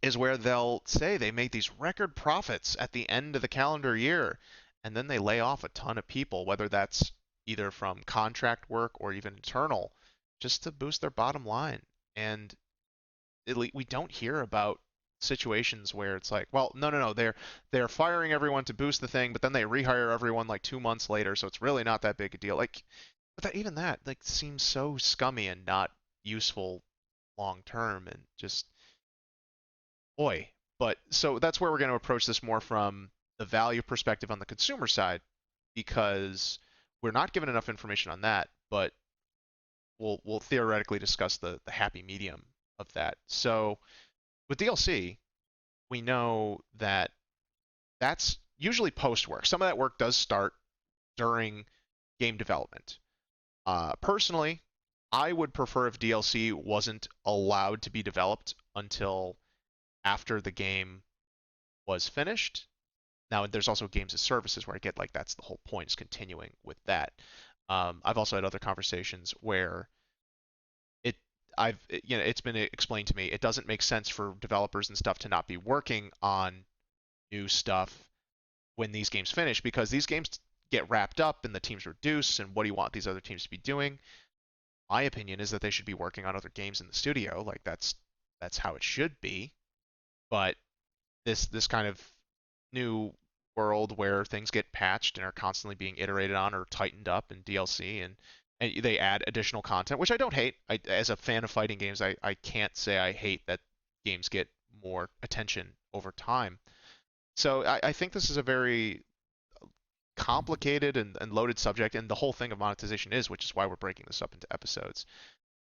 is where they'll say they made these record profits at the end of the calendar year, and then they lay off a ton of people, whether that's either from contract work or even internal, just to boost their bottom line. And we don't hear about situations where it's like, well, no, they're firing everyone to boost the thing, but then they rehire everyone like 2 months later, so it's really not that big a deal. Like, but even that like seems so scummy and not useful long term, and just boy. But so that's where we're going to approach this more from the value perspective on the consumer side, because we're not given enough information on that, but we'll theoretically discuss the happy medium of that. So with DLC, we know that that's usually post work. Some of that work does start during game development. Personally, I would prefer if DLC wasn't allowed to be developed until after the game was finished. Now, there's also games as services where I get like that's the whole point is continuing with that. I've also had other conversations where it it's been explained to me it doesn't make sense for developers and stuff to not be working on new stuff when these games finish because these games get wrapped up and the teams reduce and what do you want these other teams to be doing? My opinion is that they should be working on other games in the studio, like that's how it should be. But this kind of new world where things get patched and are constantly being iterated on or tightened up in DLC and they add additional content, which I don't hate. As a fan of fighting games, I can't say I hate that games get more attention over time. So I think this is a very complicated and loaded subject, and the whole thing of monetization is, which is why we're breaking this up into episodes.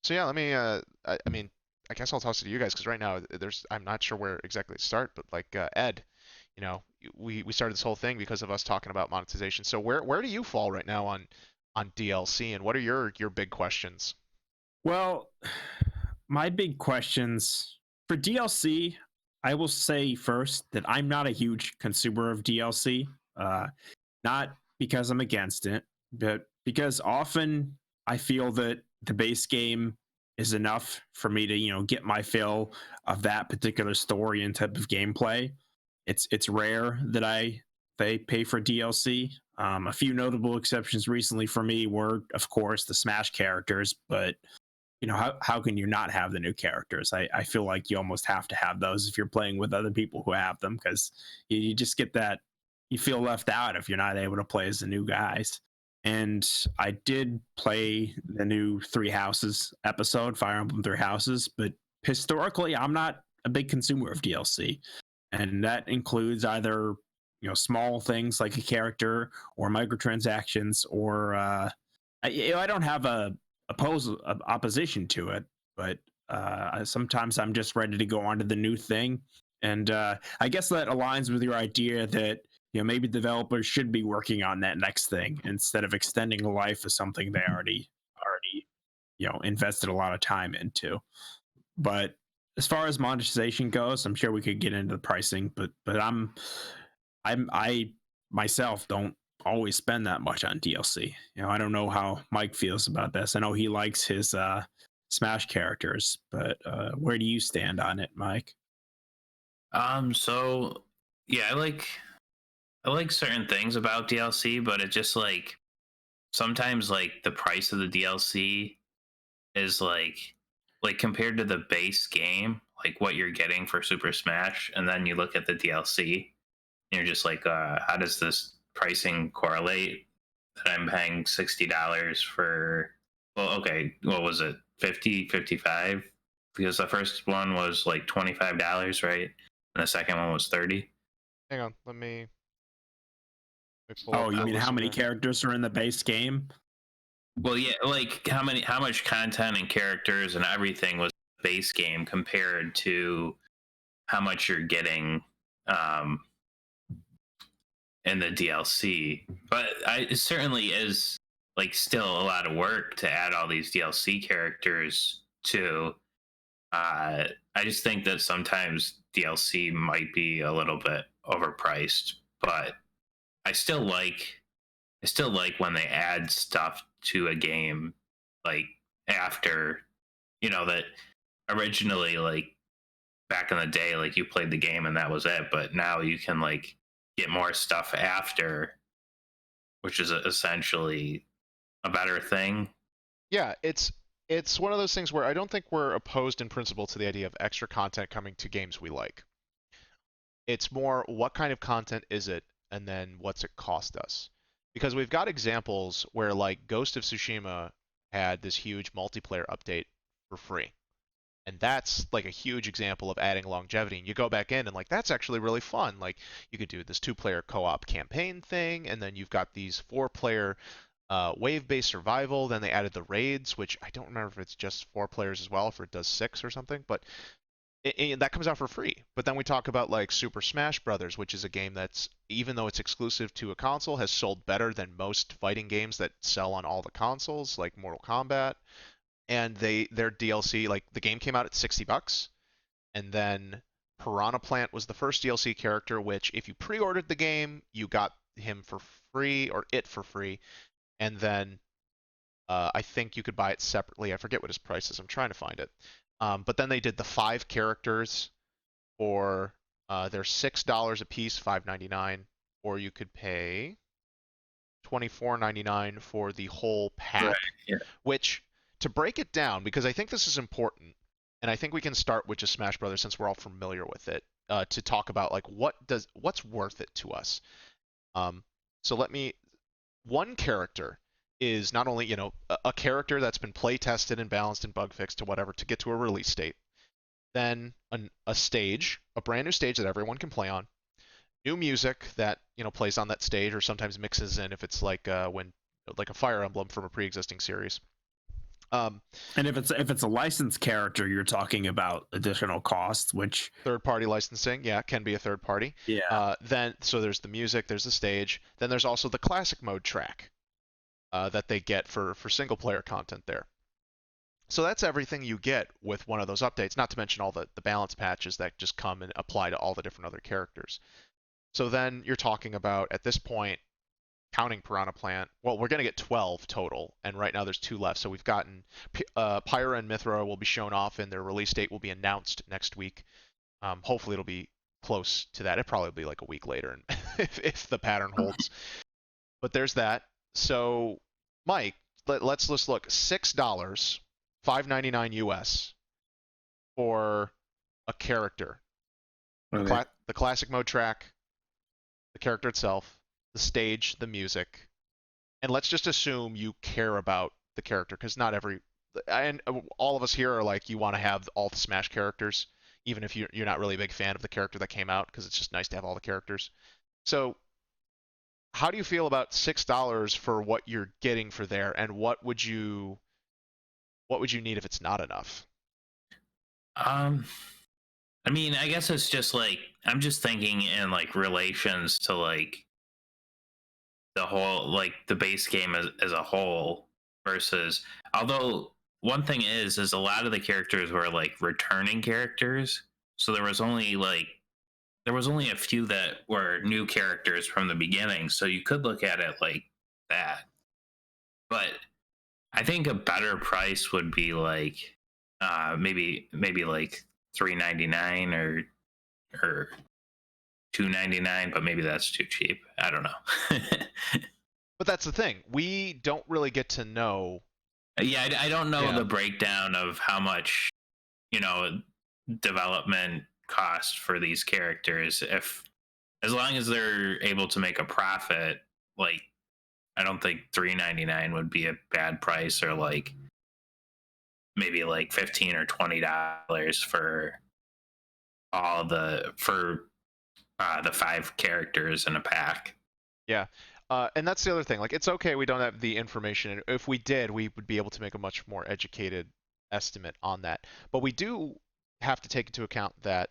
So yeah, let me. I mean, I guess I'll toss it to you guys because right now I'm not sure where exactly to start, but like Ed, we started this whole thing because of us talking about monetization. So where do you fall right now on DLC, and what are your big questions? Well, my big questions for DLC, I will say first that I'm not a huge consumer of DLC. Not because I'm against it, but because often I feel that the base game is enough for me to, get my fill of that particular story and type of gameplay. It's rare that they pay for DLC. A few notable exceptions recently for me were, of course, the Smash characters, but how can you not have the new characters? I feel like you almost have to have those if you're playing with other people who have them because you just get that you feel left out if you're not able to play as the new guys. And I did play the new Three Houses episode, Fire Emblem Three Houses, but historically I'm not a big consumer of DLC, and that includes either small things like a character or microtransactions or I don't have a opposition to it, but sometimes I'm just ready to go on to the new thing. And I guess that aligns with your idea that maybe developers should be working on that next thing instead of extending the life of something they already invested a lot of time into. But as far as monetization goes, I'm sure we could get into the pricing, but I myself don't always spend that much on DLC. I don't know how Mike feels about this. I know he likes his Smash characters, but where do you stand on it, Mike? So yeah, I like certain things about DLC, but it just like sometimes like the price of the DLC is like compared to the base game, like what you're getting for Super Smash, and then you look at the DLC and you're just like, how does this pricing correlate that I'm paying $60 for? Well, okay, what was it? 50, 55? Because the first one was like $25, right? And the second one was 30. Hang on, let me pull Oh, up you the mean how list many here. characters are in the base game? Well, yeah, like how much content and characters and everything was base game compared to how much you're getting um in the DLC. But it certainly is like still a lot of work to add all these DLC characters to. I just think that sometimes DLC might be a little bit overpriced, but I still like I still like when they add stuff to a game like after that originally like back in the day like you played the game and that was it, but now you can like get more stuff after, which is essentially a better thing. Yeah, it's one of those things where I don't think we're opposed in principle to the idea of extra content coming to games we like. It's more what kind of content is it, and then what's it cost us? Because we've got examples where like Ghost of Tsushima had this huge multiplayer update for free. And that's like a huge example of adding longevity. And you go back in and like that's actually really fun. Like you could do this two-player co-op campaign thing, and then you've got these four-player wave-based survival. Then they added the raids, which I don't remember if it's just four players as well, if it does six or something. But that comes out for free. But then we talk about like Super Smash Brothers, which is a game that's, even though it's exclusive to a console, has sold better than most fighting games that sell on all the consoles, like Mortal Kombat. And their DLC, like the game came out at $60, and then Piranha Plant was the first DLC character, which if you pre-ordered the game, you got him for free or it for free, and then I think you could buy it separately. I forget what his price is. I'm trying to find it. But then they did the 5 characters for they're $6 a piece, $5.99, or you could pay $24.99 for the whole pack. Right. Yeah. Which, to break it down, because I think this is important, and I think we can start with just Smash Brothers since we're all familiar with it, to talk about like what's worth it to us. So let me. One character is not only a character that's been play tested and balanced and bug fixed to whatever to get to a release date, then a stage, a brand new stage that everyone can play on, new music that plays on that stage or sometimes mixes in if it's like when like a Fire Emblem from a pre-existing series. And if it's a licensed character, you're talking about additional costs, which Third-party licensing, yeah, can be a third party. yeah, Then so there's the music, there's the stage, then there's also the classic mode track that they get for single player content there. So that's everything you get with one of those updates, not to mention all the balance patches that just come and apply to all the different other characters. So then you're talking about, at this point, counting Piranha Plant, well, we're going to get 12 total, and right now there's 2 left. So we've gotten Pyra and Mithra will be shown off, and their release date will be announced next week. Hopefully it'll be close to that. It'll probably be like a week later, and if the pattern holds. But there's that. So, Mike, let's just look. $6, $5.99 US for a character. Okay. The classic mode track, the character itself, the stage, the music, and let's just assume you care about the character, because not every, and all of us here are like, you want to have all the Smash characters, even if you're not really a big fan of the character that came out, because it's just nice to have all the characters. So how do you feel about $6 for what you're getting for there, and what would you need if it's not enough? I mean, I guess it's just like I'm just thinking in like relations to like the whole, like the base game as a whole versus, although one thing is a lot of the characters were like returning characters, so there was only a few that were new characters from the beginning, so you could look at it like that. But I think a better price would be like maybe like $3.99 or $2.99, but maybe that's too cheap. I don't know. But that's the thing. We don't really get to know. Yeah, I don't know the breakdown of how much, development cost for these characters. If, as long as they're able to make a profit, like I don't think $3.99 would be a bad price, or like maybe like $15 or $20 for the 5 characters in a pack. Yeah. And that's the other thing. Like, it's okay we don't have the information. If we did, we would be able to make a much more educated estimate on that. But we do have to take into account that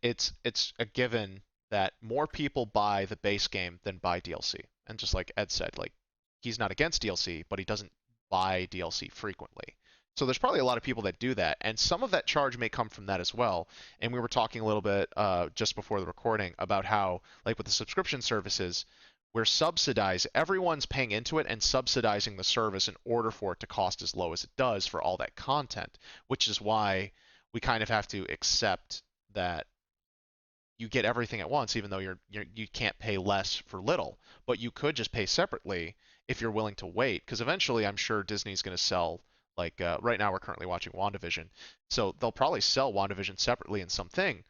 it's a given that more people buy the base game than buy DLC. And just like Ed said, like, he's not against DLC, but he doesn't buy DLC frequently. So there's probably a lot of people that do that, and some of that charge may come from that as well. And we were talking a little bit just before the recording about how, like with the subscription services, we're everyone's paying into it and subsidizing the service in order for it to cost as low as it does for all that content, which is why we kind of have to accept that you get everything at once, even though you can't pay less for little, but you could just pay separately if you're willing to wait, because eventually I'm sure Disney's going to sell, like right now we're currently watching WandaVision, so they'll probably sell WandaVision separately in something,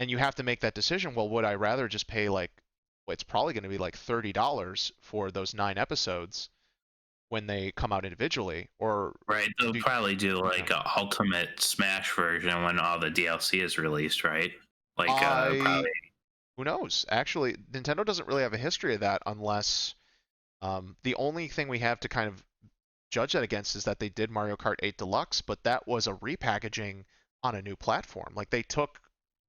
and you have to make that decision. Well, would I rather just pay like, well, it's probably going to be like $30 for those 9 episodes when they come out individually, or Right, they'll probably do like a ultimate Smash version when all the DLC is released, right? Like probably. Who knows? Actually, Nintendo doesn't really have a history of that, unless the only thing we have to kind of judge that against is that they did Mario Kart 8 Deluxe, but that was a repackaging on a new platform. Like they took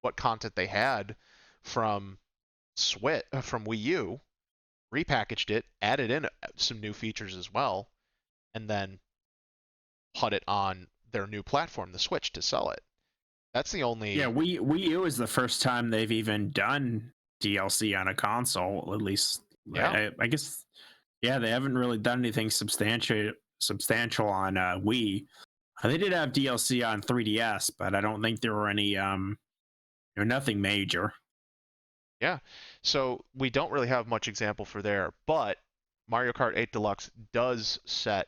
what content they had from from Wii U, repackaged it, added in some new features as well, and then put it on their new platform, the Switch, to sell it. That's the Yeah, only. Wii U is the first time they've even done DLC on a console. At least, Yeah. I guess, yeah, they haven't really done anything substantial on Wii. They did have DLC on 3DS, but I don't think there were any nothing major. Yeah. So we don't really have much example for there, but Mario Kart 8 Deluxe does set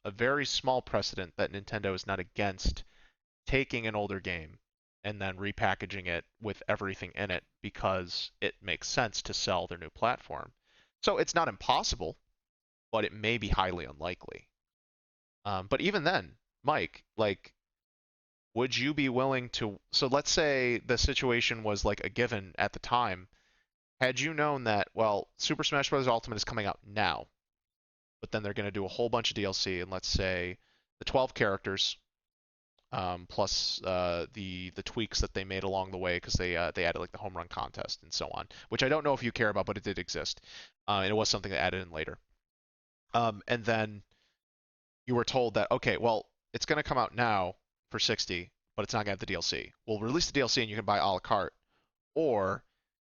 a very small precedent that Nintendo is not against taking an older game and then repackaging it with everything in it because it makes sense to sell their new platform. So it's not impossible, but it may be highly unlikely. But even then, Mike, like, would you be willing to? So let's say the situation was like a given at the time. Had you known that, well, Super Smash Bros. Ultimate is coming out now, but then they're going to do a whole bunch of DLC, and let's say the 12 characters plus the tweaks that they made along the way because they added like the home run contest and so on, which I don't know if you care about, but it did exist, and it was something that added in later. And then you were told that okay, well, it's going to come out now for 60, but it's not going to have the DLC. We'll release the DLC and you can buy a la carte, or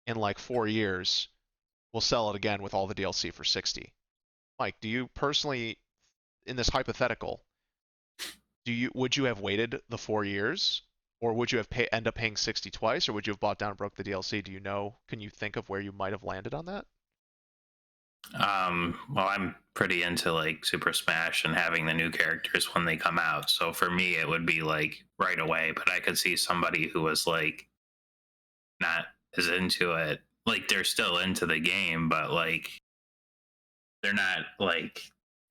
in like 4 years, we'll sell it again with all the DLC for 60. Mike, do you personally, in this hypothetical, would you have waited the 4 years, or would you have end up paying 60 twice, or would you have bought down and broke the DLC? Do you know? Can you think of where you might have landed on that? Well, I'm pretty into like Super Smash and having the new characters when they come out. So for me, it would be like right away. But I could see somebody who was like not as into it. Like they're still into the game, but like they're not like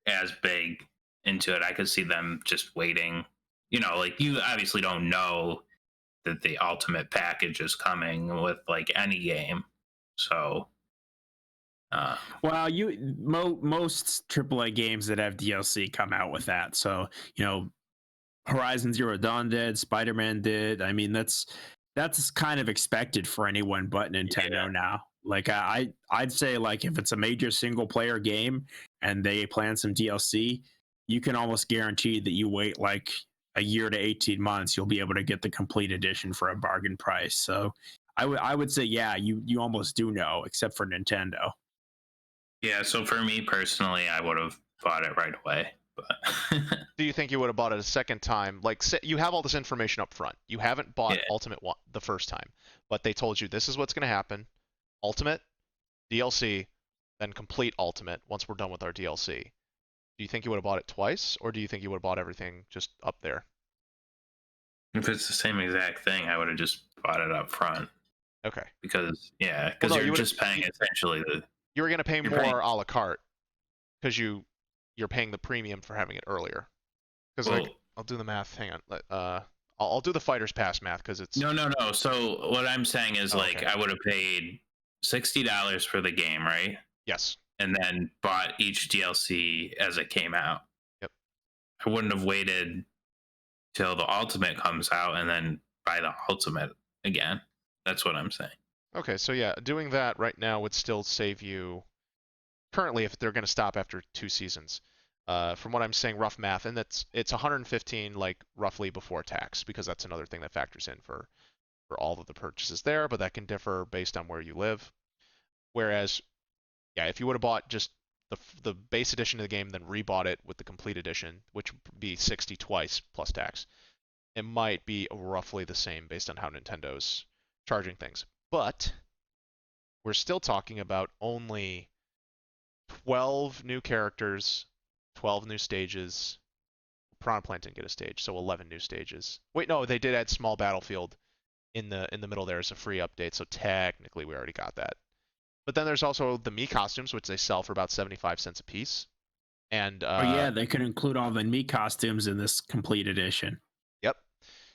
as big into it. I could see them just waiting. You know, like you obviously don't know that the ultimate package is coming with like any game. So Well, most AAA games that have DLC come out with that. So Horizon Zero Dawn did, Spider-Man did. I mean, that's kind of expected for anyone but Nintendo yeah. now. Like I'd say like if it's a major single player game and they plan some DLC, you can almost guarantee that you wait like a year to 18 months, you'll be able to get the complete edition for a bargain price. So I would say yeah, you almost do know, except for Nintendo. Yeah, so for me personally, I would have bought it right away. But Do you think you would have bought it a second time? Like, you have all this information up front. You haven't bought yeah, Ultimate the first time, but they told you this is what's going to happen: Ultimate, DLC, then complete Ultimate once we're done with our DLC. Do you think you would have bought it twice, or do you think you would have bought everything just up there? if it's the same exact thing, I would have just bought it up front Okay. because yeah, Well, because no, you're just paying essentially you were going to pay you're paying more a la carte because you're paying the premium for having it earlier. Because well. like, I'll do the math. Hang on. I'll do the Fighters Pass math because it's. No. So what I'm saying is like Okay. I would have paid $60 for the game, right? Yes. And then bought each DLC as it came out. Yep. I wouldn't have waited till the ultimate comes out and then buy the ultimate again. That's what I'm saying. Okay, so yeah, doing that right now would still save you currently if they're going to stop after 2 seasons. From what I'm saying, rough math, and it's 115 like roughly before tax because that's another thing that factors in for all of the purchases there, but that can differ based on where you live. Whereas, yeah, if you would have bought just the base edition of the game, then rebought it with the complete edition, which would be 60 twice plus tax, it might be roughly the same based on how Nintendo's charging things. But we're still talking about only 12 new characters, 12 new stages. Piranha Plant didn't get a stage, so 11 new stages. Wait, no, they did add Small Battlefield in the middle there as a free update, so technically we already got that. But then there's also the Mii costumes, which they sell for about 75 cents a piece. And Oh yeah, they could include all the Mii costumes in this complete edition. yep.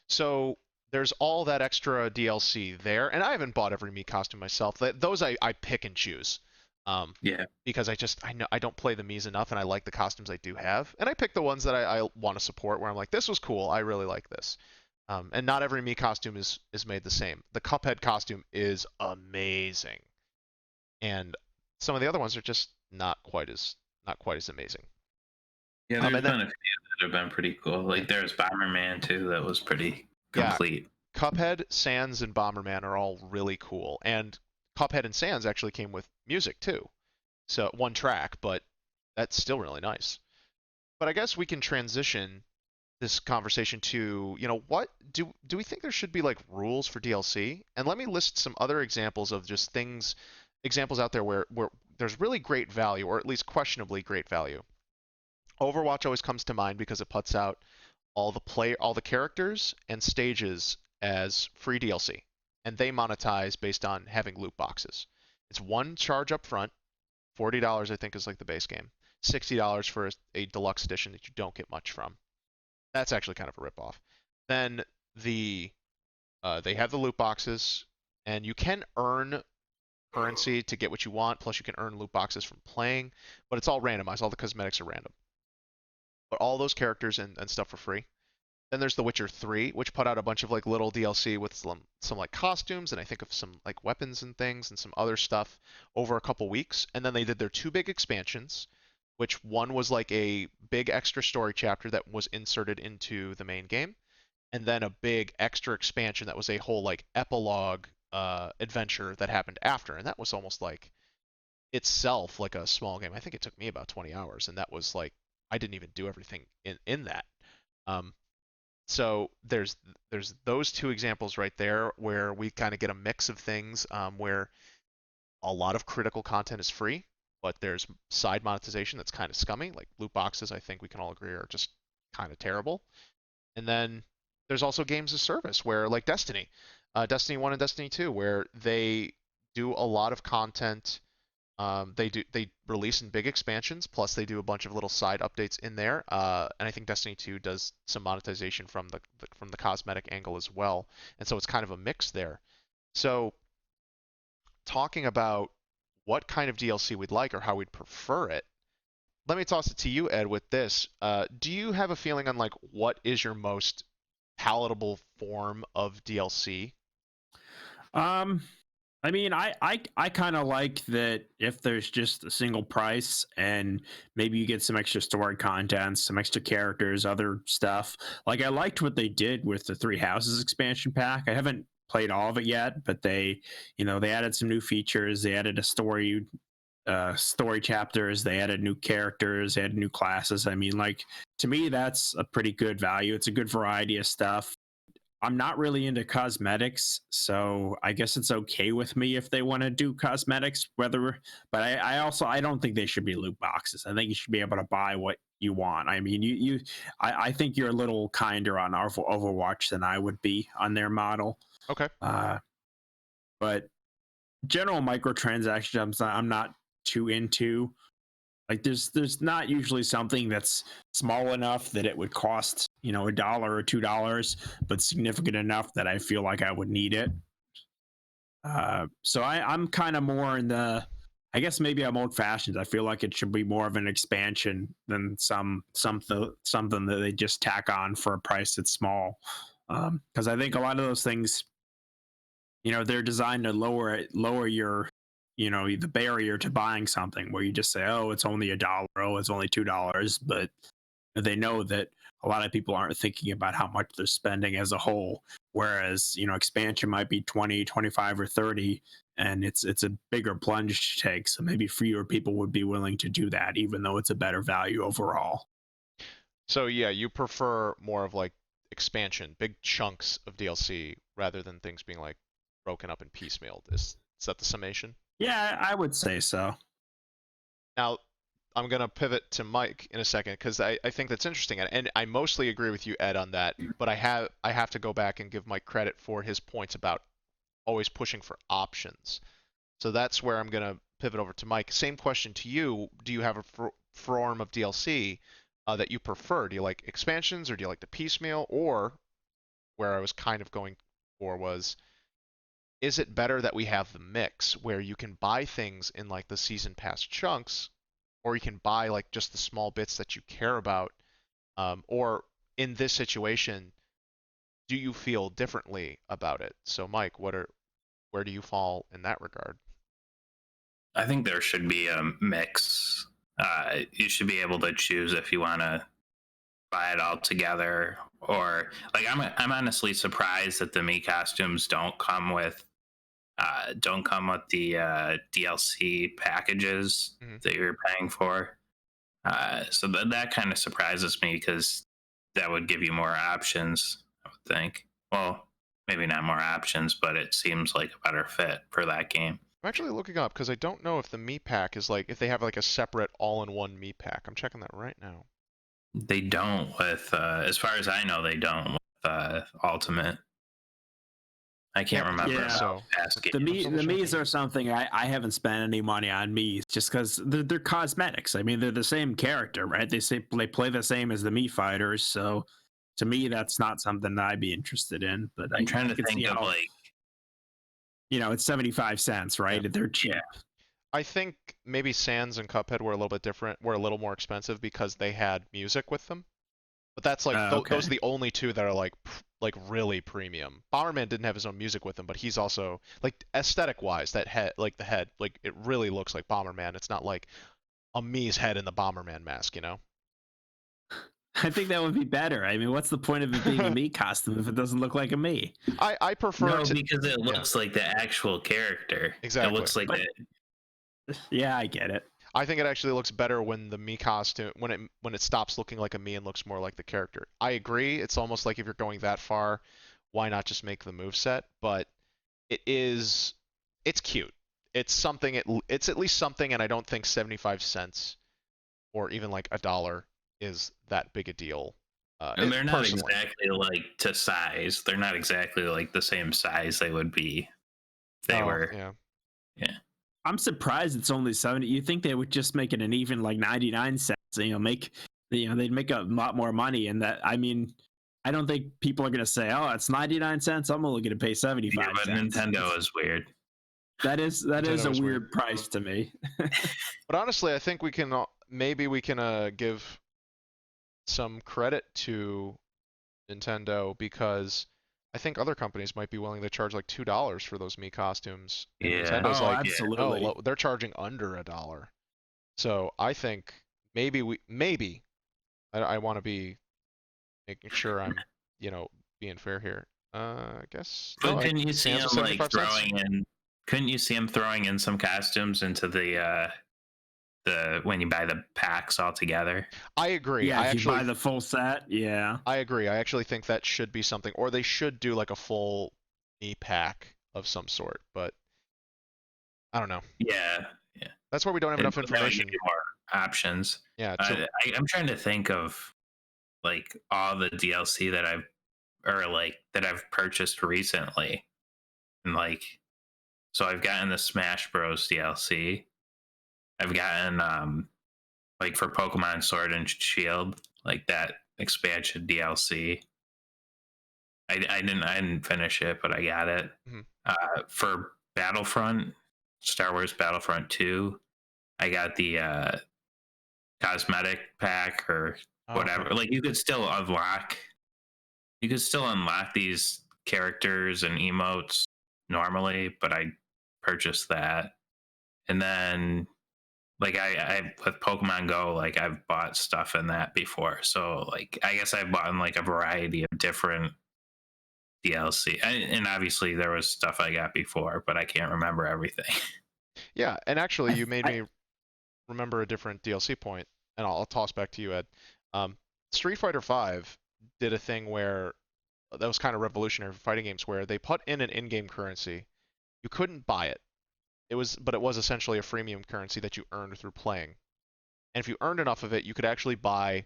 So there's all that extra DLC there, and I haven't bought every Mii costume myself. Those I pick and choose. Yeah. Because I know I don't play the Mii's enough, and I like the costumes I do have, and I pick the ones that I want to support. Where I'm like, this was cool, I really like this. And not every Mii costume is made the same. The Cuphead costume is amazing, and some of the other ones are just not quite as amazing. Yeah, there's And then been a few that have been pretty cool. Like there's Bomberman too, that was pretty yeah, complete. Cuphead, Sans, and Bomberman are all really cool, and Cuphead and Sans actually came with music too. So one track, but that's still really nice. But I guess we can transition this conversation to, what do we think there should be like rules for DLC? And let me list some other examples of just examples out there where there's really great value, or at least questionably great value. Overwatch always comes to mind because it puts out all the characters and stages as free DLC, and they monetize based on having loot boxes. It's one charge up front, $40 I think is like the base game, $60 for a deluxe edition that you don't get much from. That's actually kind of a ripoff. Then the they have the loot boxes, and you can earn currency to get what you want. Plus, you can earn loot boxes from playing, but it's all randomized. All the cosmetics are random, but all those characters and stuff for free. Then there's The Witcher 3, which put out a bunch of like little DLC with some like costumes and I think of some like weapons and things and some other stuff over a couple weeks. And then they did their two big expansions, which one was like a big extra story chapter that was inserted into the main game, and then a big extra expansion that was a whole like epilogue adventure that happened after, and that was almost like itself like a small game. I think it took me about 20 hours, and that was like I didn't even do everything in that. Um, so there's those two examples right there where we kind of get a mix of things where a lot of critical content is free, but there's side monetization that's kind of scummy. Like loot boxes, I think we can all agree are just kind of terrible. And then there's also games as service where like Destiny 1 and Destiny 2, where they do a lot of content. They release in big expansions, plus they do a bunch of little side updates in there. And I think Destiny 2 does some monetization from the cosmetic angle as well. And so it's kind of a mix there. So talking about what kind of DLC we'd like or how we'd prefer it, let me toss it to you, Ed, with this. Do you have a feeling on like what is your most palatable form of DLC? Um, I mean, I kind of like that if there's just a single price and maybe you get some extra story content, some extra characters, other stuff. Like I liked what they did with the Three Houses expansion pack. I haven't played all of it yet, but they added some new features. They added a story chapters. They added new characters. They added new classes. I mean, like to me, that's a pretty good value. It's a good variety of stuff. I'm not really into cosmetics, so I guess it's okay with me if they want to do cosmetics. But I don't think they should be loot boxes. I think you should be able to buy what you want. I mean, I think you're a little kinder on Overwatch than I would be on their model. Okay. But general microtransactions, I'm not too into. Like there's not usually something that's small enough that it would cost $1 or $2, but significant enough that I feel like I would need it. So I'm kind of more in the. I guess maybe I'm old fashioned. I feel like it should be more of an expansion than something that they just tack on for a price that's small. Because I think a lot of those things, they're designed to lower your the barrier to buying something, where you just say, oh, it's only $1, oh, it's only $2, but they know that a lot of people aren't thinking about how much they're spending as a whole, whereas expansion might be 20, 25, or 30, and it's a bigger plunge to take, so maybe fewer people would be willing to do that, even though it's a better value overall. So yeah, you prefer more of like expansion, big chunks of DLC rather than things being like broken up and piecemealed. Is that the summation? Yeah, I would say so. Now, I'm going to pivot to Mike in a second because I think that's interesting. And I mostly agree with you, Ed, on that. But I have to go back and give Mike credit for his points about always pushing for options. So that's where I'm going to pivot over to Mike. Same question to you. Do you have a form of DLC that you prefer? Do you like expansions or do you like the piecemeal? Or where I was kind of going for was, is it better that we have the mix where you can buy things in like the season pass chunks, or you can buy like just the small bits that you care about, or in this situation, do you feel differently about it? So Mike, where do you fall in that regard? I think there should be a mix. You should be able to choose if you want to buy it all together, or like I'm honestly surprised that the Mii costumes don't come with the DLC packages Mm-hmm. that you're paying for. So that kind of surprises me because that would give you more options, I would think. Well, maybe not more options, but it seems like a better fit for that game. I'm actually looking up because I don't know if the Mii pack is like if they have like a separate all-in-one Mii pack. I'm checking that right now. They don't with, as far as I know, they don't with Ultimate. I can't Yeah, remember yeah. about past games. The double Mii's checking. are something I haven't spent any money on Mii's just because they're cosmetics. I mean, they're the same character, right? They play the same as the Mii fighters, so to me, that's not something that I'd be interested in. But I'm trying I to can see think of how, like, it's 75 cents, right? Yeah. They're cheap. yeah, I think maybe Sans and Cuphead were a little bit different, were a little more expensive because they had music with them. But that's like Okay. those are the only two that are like really premium. Bomberman didn't have his own music with him, but he's also like aesthetic wise, that head, like the head, like it really looks like Bomberman. It's not like a Mii's head in the Bomberman mask, you know? I think that would be better. I mean, what's the point of it being a Mii costume if it doesn't look like a Mii? I prefer no, to, because it yeah, looks like the actual character. It exactly. looks like But yeah, I get it. I think it actually looks better when the Mii costume when it stops looking like a Mii and looks more like the character. I agree. It's almost like if you're going that far, why not just make the move set? But it's cute. It's something. It's at least something, and I don't think 75 cents or even like $1 is that big a deal. and they're not Personally. exactly like to size. They're not exactly like the same size they would be if they Oh were. yeah. Yeah. I'm surprised it's only 70. You think they would just make it an even like 99 cents? They'd make a lot more money. And that, I mean, I don't think people are going to say, "Oh, it's 99 cents. I'm only going to pay 75 Yeah, but cents." Nintendo is weird. That is Nintendo a is weird. weird price to me. But honestly, I think we can maybe we can give some credit to Nintendo because I think other companies might be willing to charge like $2 for those Mii costumes, and Yeah. Nintendo's Oh, like, absolutely. no, they're charging under $1. So I think maybe I want to be making sure I'm being fair here. I guess no, But couldn't you see Sans him was like 75 cents. throwing in? Couldn't you see him throwing in some costumes into the when you buy the packs all together? I agree. Yeah, if you buy the full set, yeah. I agree. I actually think that should be something, or they should do like a full Mii pack of some sort. But I don't know. Yeah, yeah. That's where we don't have enough That would give information. you more options. Yeah, I'm trying to think of like all the DLC that I've purchased recently, and like so I've gotten the Smash Bros DLC. I've gotten like for Pokemon Sword and Shield, like that expansion DLC. I didn't finish it, but I got it. Mhm. For Battlefront, Star Wars Battlefront 2, I got the cosmetic pack or Oh, whatever. okay. Like you could still unlock these characters and emotes normally, but I purchased that. And then like I with Pokemon Go, like I've bought stuff in that before. So like I guess I've bought like a variety of different DLC. And obviously there was stuff I got before, but I can't remember everything. Yeah, and actually, I, you made I, me remember a different DLC point, and I'll toss back to you, Ed. Um, Street Fighter V did a thing where that was kind of revolutionary for fighting games, where they put in an in-game currency. You couldn't buy it. But it was essentially a freemium currency that you earned through playing. And if you earned enough of it, you could actually buy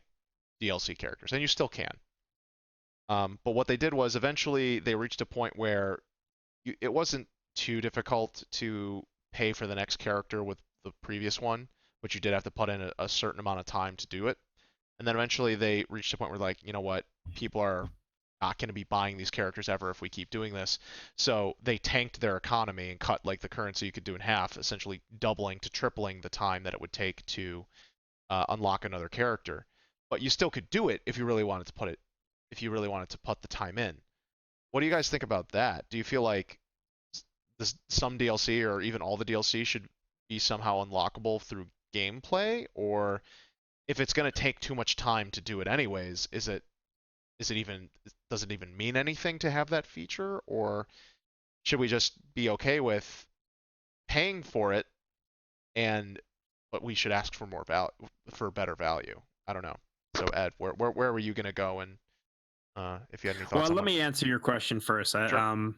DLC characters, and you still can. But what they did was eventually they reached a point where it wasn't too difficult to pay for the next character with the previous one, but you did have to put in a certain amount of time to do it. And then eventually they reached a point where like, you know what, people are not going to be buying these characters ever if we keep doing this. So they tanked their economy and cut like the currency you could do in half, essentially doubling to tripling the time that it would take to unlock another character. But you still could do it if you really wanted to put the time in. what do you guys think about that? Do you feel like some DLC or even all the DLC should be somehow unlockable through gameplay, or if it's going to take too much time to do it anyways, is it even does it even mean anything to have that feature, or should we just be okay with paying for it and but we should ask for more value for better value? I don't know. So Ed, where were you going to go, and if you had any thoughts Well, on let what? me answer your question first. Sure.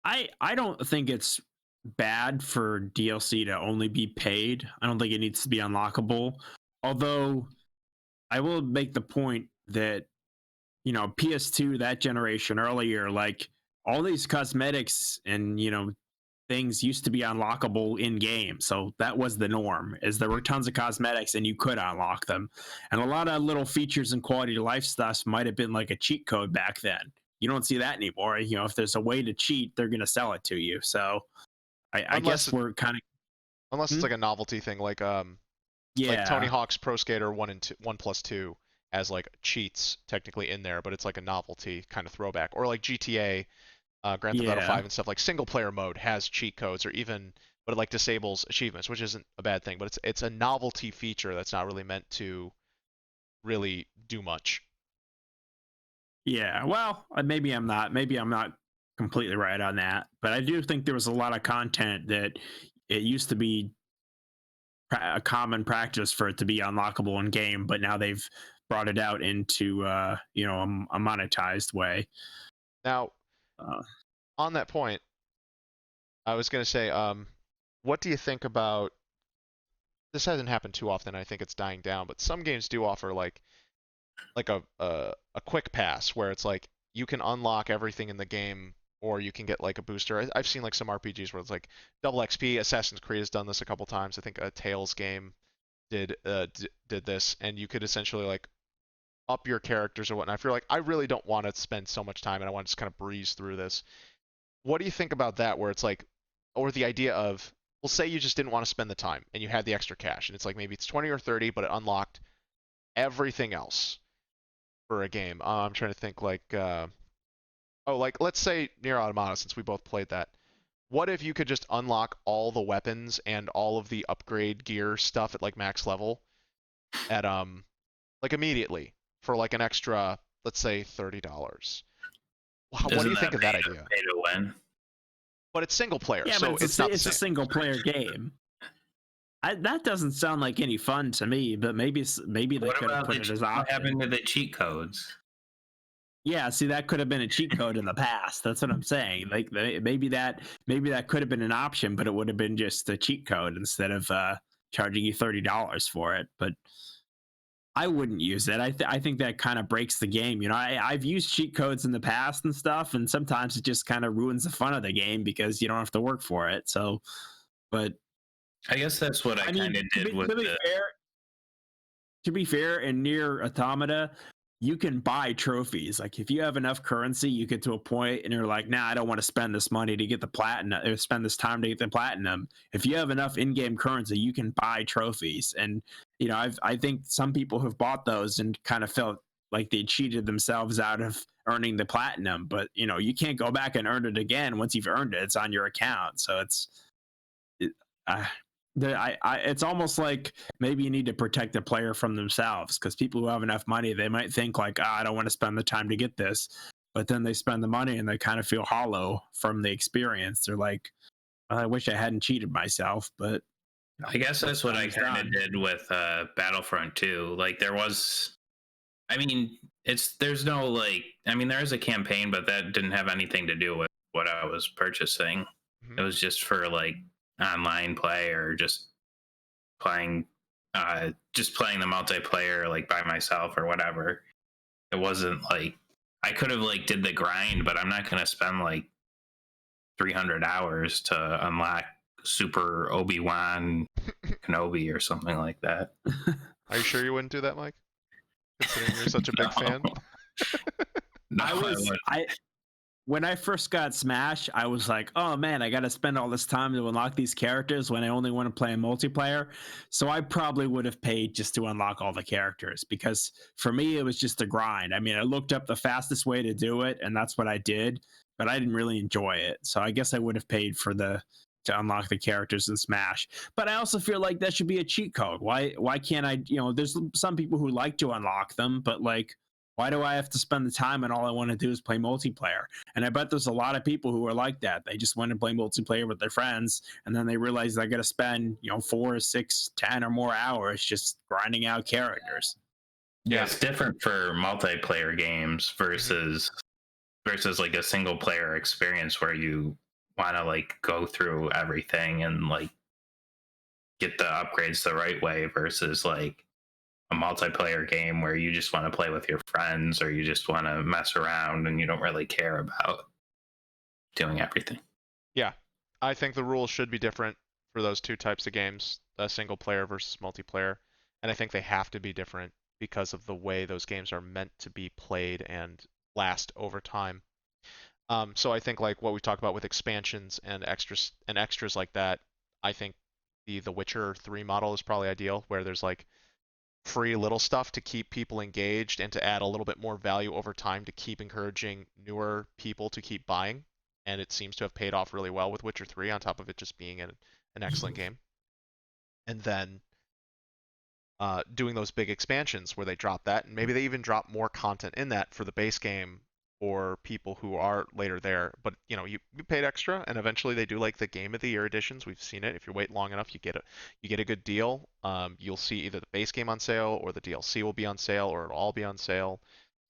I don't think it's bad for DLC to only be paid. I don't think it needs to be unlockable. Although I will make the point that PS2, that generation earlier, like all these cosmetics and things used to be unlockable in game. So that was the norm, is there were tons of cosmetics and you could unlock them. And a lot of little features and quality of life stuff might have been like a cheat code back then. You don't see that anymore. If there's a way to cheat, they're going to sell it to you. So I Unless guess we're kind of unless it's like a novelty thing, like Tony yeah, Hawk's Pro Skater 1+2 as like cheats technically in there, but it's like a novelty kind of throwback. Or like GTA, Grand Theft Auto yeah. 5 and stuff, like single player mode has cheat codes, or even but it like disables achievements, which isn't a bad thing, but it's a novelty feature that's not really meant to really do much. Yeah, well, maybe I'm not. Maybe I'm not completely right on that, but I do think there was a lot of content that it used to be a common practice for it to be unlockable in game, but now they've brought it out into a monetized way. Now, Uh, on that point, I was gonna say, what do you think about this? Hasn't happened too often. I think it's dying down, but some games do offer like a quick pass where it's like you can unlock everything in the game, or you can get like a booster. I've seen like some RPGs where it's like double XP. Assassin's Creed has done this a couple times. I think a Tales game did this, and you could essentially like up your characters or whatnot. If you're like, I really don't want to spend so much time and I want to just kind of breeze through this. What do you think about that? Where it's like, or the idea of, well, say you just didn't want to spend the time and you had the extra cash, and it's like maybe it's 20 or 30, but it unlocked everything else for a game. I'm trying to think like let's say Nier Automata, since we both played that. What if you could just unlock all the weapons and all of the upgrade gear stuff at like max level at like immediately for like an extra, let's say $30? What do Isn't you think that of that idea? pay to win? But it's single player, yeah, but so it's not the it's a same. single player game. That doesn't sound like any fun to me, but maybe they What could have about put it as what option. happened to the cheat codes? Yeah, see, that could have been a cheat code in the past. That's what I'm saying. Like maybe that could have been an option, but it would have been just a cheat code instead of charging you $30 for it. But I wouldn't use it. I think that kind of breaks the game. I've used cheat codes in the past and stuff, and sometimes it just kind of ruins the fun of the game because you don't have to work for it. So, but I guess that's what I I kind mean, of did with the. to be fair, in Near Automata, you can buy trophies. Like if you have enough currency, you get to a point and you're like, nah, I don't want to spend this money to get the platinum, or spend this time to get the platinum. If you have enough in-game currency, you can buy trophies. And I think some people have bought those and kind of felt like they cheated themselves out of earning the platinum. But you can't go back and earn it again. Once you've earned it, it's on your account. So it, uh, it's almost like maybe you need to protect the player from themselves, because people who have enough money, they might think like, I don't want to spend the time to get this, but then they spend the money and they kind of feel hollow from the experience. They're like, I wish I hadn't cheated myself, but I guess that's what I time's kind of done. did with Battlefront 2. Like there was, I mean, there's no like, I mean, there is a campaign, but that didn't have anything to do with what I was purchasing. Mhm. It was just for like online play or just playing the multiplayer like by myself or whatever. It wasn't like I could have like did the grind, but I'm not gonna spend like 300 hours to unlock Super Obi-Wan Kenobi or something like that. Are you sure you wouldn't do that, Mike? Considering you're such a big fan. No, I was would. I when I first got Smash, I was like, oh man, I got to spend all this time to unlock these characters when I only want to play in multiplayer. So I probably would have paid just to unlock all the characters because for me, it was just a grind. I mean, I looked up the fastest way to do it, and that's what I did, but I didn't really enjoy it. So I guess I would have paid for to unlock the characters in Smash. But I also feel like that should be a cheat code. Why can't I, there's some people who like to unlock them, but like why do I have to spend the time and all I want to do is play multiplayer? And I bet there's a lot of people who are like that. They just want to play multiplayer with their friends, and then they realize they got to spend 4, 6, 10 or more hours just grinding out characters. Yeah, it's different for multiplayer games versus like a single player experience where you want to like go through everything and like get the upgrades the right way versus like a multiplayer game where you just want to play with your friends or you just want to mess around and you don't really care about doing everything. Yeah, I think the rules should be different for those two types of games, single player versus multiplayer, and I think they have to be different because of the way those games are meant to be played and last over time. So I think like what we talked about with expansions and extras like that, I think the Witcher 3 model is probably ideal, where there's like free little stuff to keep people engaged and to add a little bit more value over time to keep encouraging newer people to keep buying. And it seems to have paid off really well with Witcher 3 on top of it just being an excellent game. And then doing those big expansions where they drop that, and maybe they even drop more content in that for the base game or people who are later there. But you paid extra, and eventually they do like the Game of the Year editions. We've seen it. If you wait long enough, you get a good deal. You'll see either the base game on sale or the DLC will be on sale or it'll all be on sale.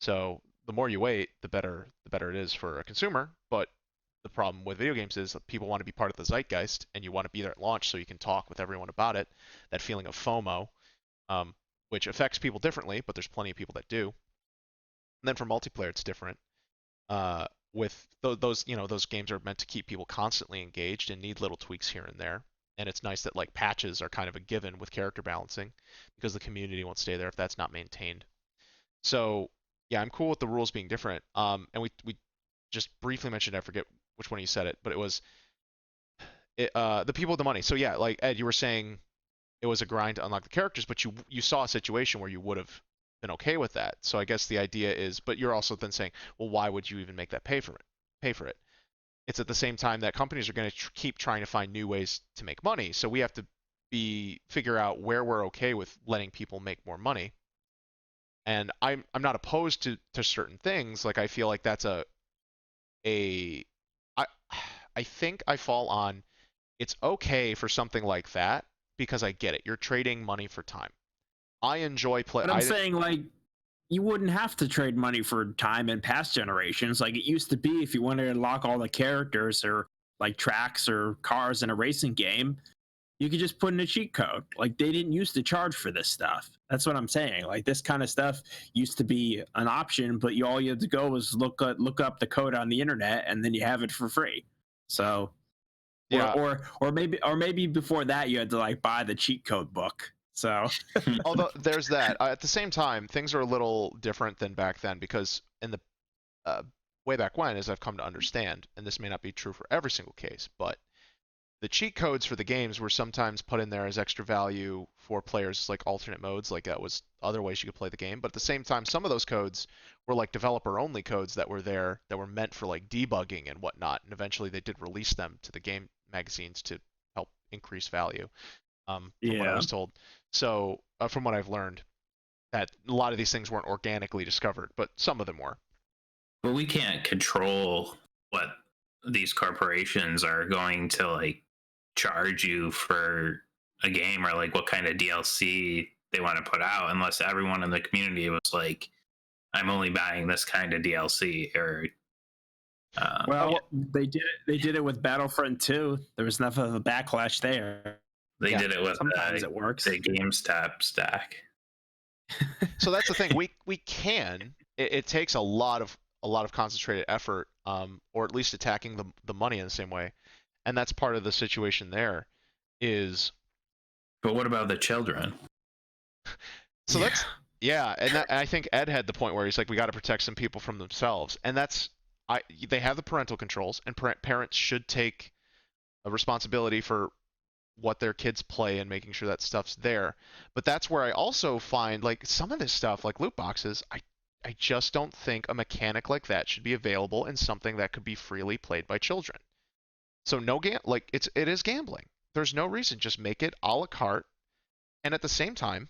So the more you wait, the better it is for a consumer. But the problem with video games is that people want to be part of the zeitgeist, and you want to be there at launch so you can talk with everyone about it. That feeling of FOMO, which affects people differently, but there's plenty of people that do. And then for multiplayer, it's different. With those games are meant to keep people constantly engaged and need little tweaks here and there. And it's nice that like patches are kind of a given with character balancing because the community won't stay there if that's not maintained. So yeah, I'm cool with the rules being different. And we just briefly mentioned, I forget which one you said it, but it was the people with the money. So yeah, like Ed, you were saying it was a grind to unlock the characters, but you saw a situation where you would have been okay with that. So I guess the idea is, but you're also then saying, well, why would you even make that pay for it? It's at the same time that companies are going to keep trying to find new ways to make money. So we have to figure out where we're okay with letting people make more money. And I'm not opposed to certain things. Like I feel like that's I think I fall on it's okay for something like that because I get it. You're trading money for time. I enjoy play. But I'm saying like you wouldn't have to trade money for time in past generations like it used to be. If you wanted to unlock all the characters or like tracks or cars in a racing game, you could just put in a cheat code. Like they didn't used to charge for this stuff. That's what I'm saying. Like this kind of stuff used to be an option, but all you had to go was look up the code on the internet and then you have it for free. So yeah, or maybe before that you had to like buy the cheat code book. So although there's that. At the same time, things are a little different than back then because in the way back when, as I've come to understand, and this may not be true for every single case, but the cheat codes for the games were sometimes put in there as extra value for players, like alternate modes, like that was other ways you could play the game. But at the same time, some of those codes were like developer-only codes that were there that were meant for like debugging and whatnot. And eventually, they did release them to the game magazines to help increase value. From what I was told. So from what I've learned, that a lot of these things weren't organically discovered, but some of them were. But we can't control what these corporations are going to like charge you for a game or like what kind of DLC they want to put out unless everyone in the community was like, I'm only buying this kind of DLC or they did it with Battlefront 2. There was enough of a backlash there. They did it with sometimes it works. The GameStop stack. So that's the thing. We can. It takes a lot of concentrated effort, or at least attacking the money in the same way, and that's part of the situation. There is. But what about the children? So that's and I think Ed had the point where he's like, we got to protect some people from themselves, and that's they have the parental controls, and parents should take a responsibility for what their kids play and making sure that stuff's there. But that's where I also find like some of this stuff, like loot boxes, I just don't think a mechanic like that should be available in something that could be freely played by children. So no like it is gambling. There's no reason. Just make it a la carte, and at the same time,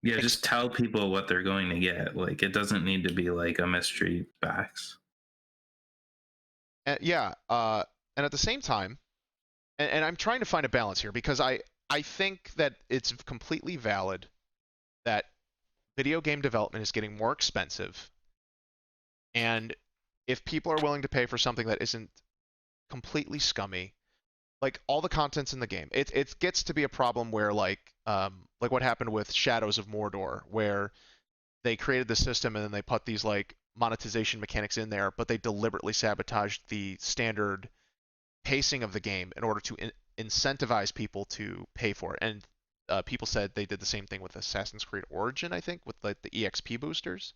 Yeah, just tell people what they're going to get. Like, it doesn't need to be like a mystery box. yeah, and at the same time, and I'm trying to find a balance here because I think that it's completely valid that video game development is getting more expensive, and if people are willing to pay for something that isn't completely scummy, like all the contents in the game, it gets to be a problem where like what happened with Shadows of Mordor, where they created the system and then they put these like monetization mechanics in there, but they deliberately sabotaged the standard pacing of the game in order to incentivize people to pay for it. And people said they did the same thing with Assassin's Creed Origin, I think, with like the EXP boosters.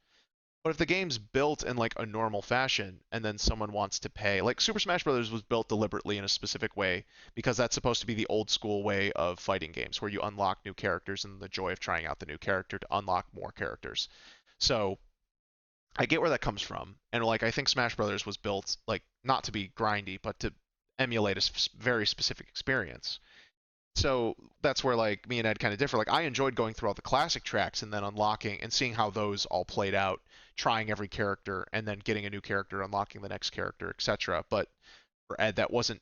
But if the game's built in like a normal fashion and then someone wants to pay, like Super Smash Bros. Was built deliberately in a specific way because that's supposed to be the old school way of fighting games where you unlock new characters and the joy of trying out the new character to unlock more characters. So I get where that comes from. And like I think Smash Brothers was built like not to be grindy, but to emulate a very specific experience. So that's where like me and Ed kind of differ. Like I enjoyed going through all the classic tracks and then unlocking and seeing how those all played out, trying every character and then getting a new character, unlocking the next character, etc. But for Ed, that wasn't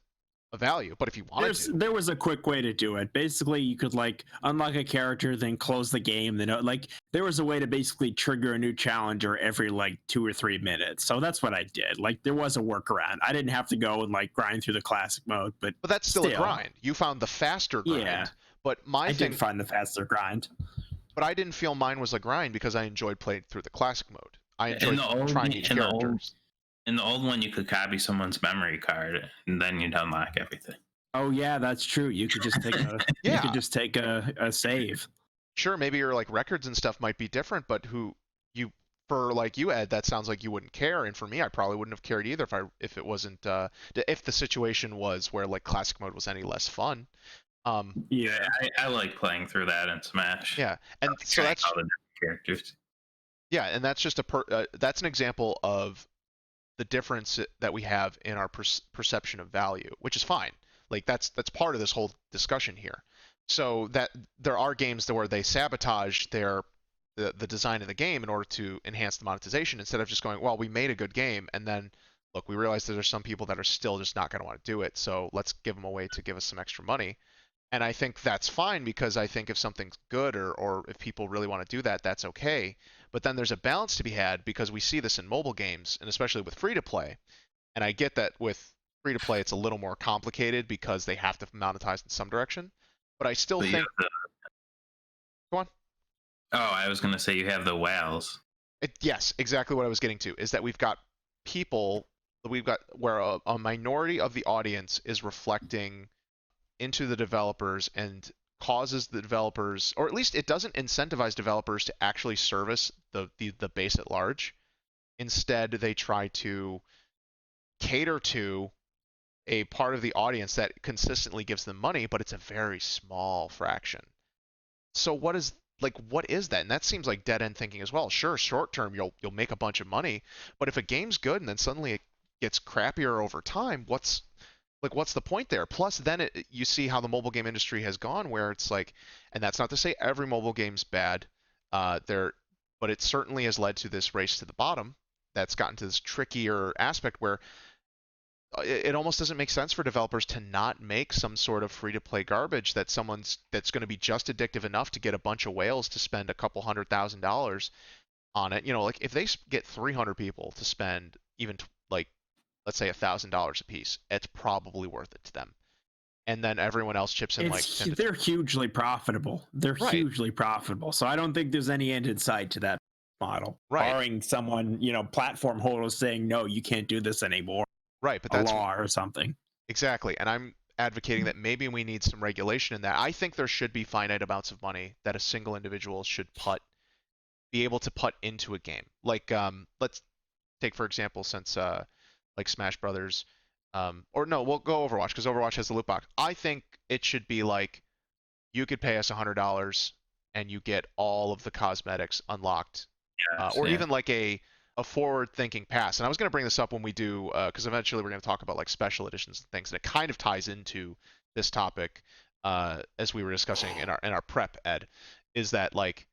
a value. But if you wanted There was a quick way to do it. Basically, you could like unlock a character, then close the game. Then like there was a way to basically trigger a new challenger every like 2 or 3 minutes. So that's what I did. Like there was a workaround. I didn't have to go and like grind through the classic mode, but that's still a grind. You found the faster grind. Yeah, but I did find the faster grind. But I didn't feel mine was a grind because I enjoyed playing through the classic mode. I enjoyed trying each character. In the old one, you could copy someone's memory card, and then you'd unlock everything. Oh yeah, that's true. You could just take a you could just take a save. Sure, maybe your like records and stuff might be different, but for like you, Ed, that sounds like you wouldn't care, and for me, I probably wouldn't have cared either if it wasn't if the situation was where like classic mode was any less fun. Yeah, I like playing through that in Smash. Yeah, and so that's all the characters. Yeah, and that's just that's an example of the difference that we have in our perception of value, which is fine. Like that's part of this whole discussion here. So that there are games where they sabotage the design of the game in order to enhance the monetization instead of just going, well, we made a good game and then look, we realize that there's some people that are still just not going to want to do it, so let's give them a way to give us some extra money. And I think that's fine because I think if something's good or if people really want to do that, that's okay. But then there's a balance to be had because we see this in mobile games and especially with free to play. And I get that with free to play it's a little more complicated because they have to monetize in some direction. But I still think. Go on. Oh, I was going to say you have the whales. Yes, exactly what I was getting to is that we've got people, where a minority of the audience is reflecting into the developers and causes the developers, or at least it doesn't incentivize developers to actually service the base at large. Instead, they try to cater to a part of the audience that consistently gives them money, but it's a very small fraction. So what is that? And that seems like dead end thinking as well. Sure, short term you'll make a bunch of money, but if a game's good and then suddenly it gets crappier over time, what's the point there? Plus, then you see how the mobile game industry has gone, where it's like, and that's not to say every mobile game's bad, but it certainly has led to this race to the bottom. That's gotten to this trickier aspect where it almost doesn't make sense for developers to not make some sort of free-to-play garbage that's going to be just addictive enough to get a bunch of whales to spend a couple $100,000 on it. You know, like if they get 300 people to spend even like let's say $1,000 a piece, it's probably worth it to them. And then everyone else chips in they're hugely profitable. They're hugely profitable. So I don't think there's any end in sight to that model. Right. Barring someone, platform holders saying, no, you can't do this anymore. Right, but that's a law or something. Exactly. And I'm advocating that maybe we need some regulation in that. I think there should be finite amounts of money that a single individual should be able to put into a game. Like let's take for example, since like Smash Brothers, or no, we'll go Overwatch because Overwatch has the loot box. I think it should be like you could pay us $100 and you get all of the cosmetics unlocked, Yes, or yeah. even like a forward-thinking pass. And I was going to bring this up when we do, because eventually we're going to talk about like special editions and things, and it kind of ties into this topic as we were discussing in our prep, Ed, is that like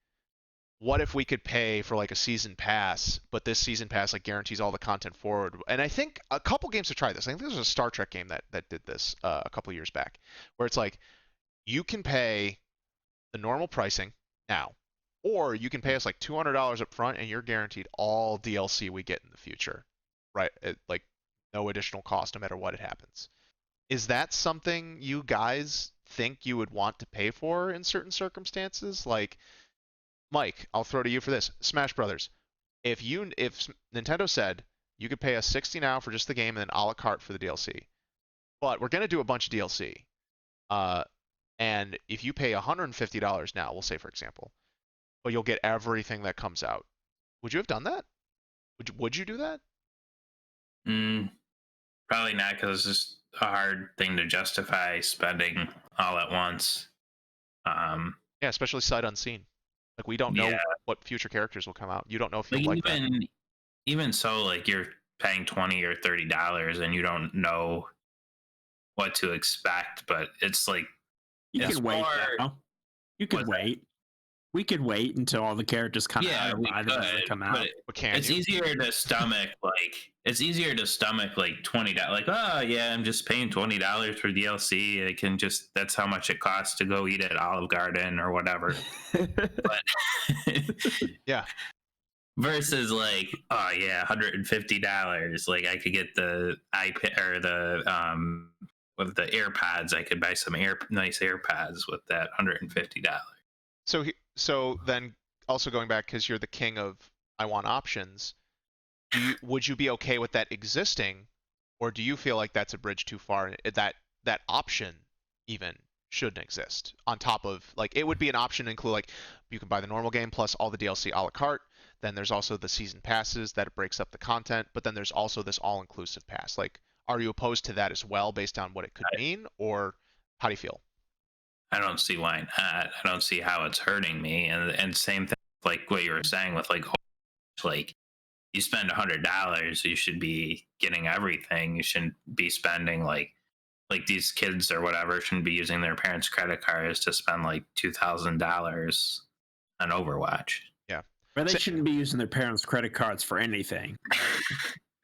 what if we could pay for like a season pass, but this season pass like guarantees all the content forward? And I think a couple games have tried this. I think there was a Star Trek game that did this a couple years back, where it's like you can pay the normal pricing now, or you can pay us like $200 up front and you're guaranteed all DLC we get in the future, right? Like no additional cost no matter what it happens. Is that something you guys think you would want to pay for in certain circumstances? Like Mike, I'll throw to you for this. Smash Brothers. If Nintendo said you could pay us 60 now for just the game and then a la carte for the DLC, but we're gonna do a bunch of DLC. Uh, and if you pay $150 now, we'll say for example, but you'll get everything that comes out. Would you have done that? Would you do that? Mm, probably not, because it's just a hard thing to justify spending all at once. Yeah, especially sight unseen. Like we don't Yeah, know what future characters will come out. You don't know if like you'll like that. even so, like you're paying $20 or $30 and you don't know what to expect, but it's like You it's can wait more. now. You could What's that? wait. We could wait until all the characters kind of Yeah, out and we buy them as they could, come but out. But can it's you? easier to stomach like $20. Like, oh yeah, I'm just paying $20 for DLC. I can just that's how much it costs to go eat at Olive Garden or whatever. But Yeah. versus like, oh yeah, $150. Like I could get the iPad or the with the AirPods. I could buy some nice AirPods with that $150. So then also going back because you're the king of I want options. Would you be okay with that existing, or do you feel like that's a bridge too far? That option even shouldn't exist on top of like it would be an option to include like you can buy the normal game plus all the DLC a la carte. Then there's also the season passes that breaks up the content, but then there's also this all-inclusive pass. Like, are you opposed to that as well based on what it could mean, or how do you feel? I don't see why not. I don't see how it's hurting me. And same thing like what you were saying with like you spend $100, you should be getting everything. You shouldn't be spending like these kids or whatever shouldn't be using their parents' credit cards to spend like $2,000 on Overwatch. Yeah. Or they So, shouldn't be using their parents' credit cards for anything.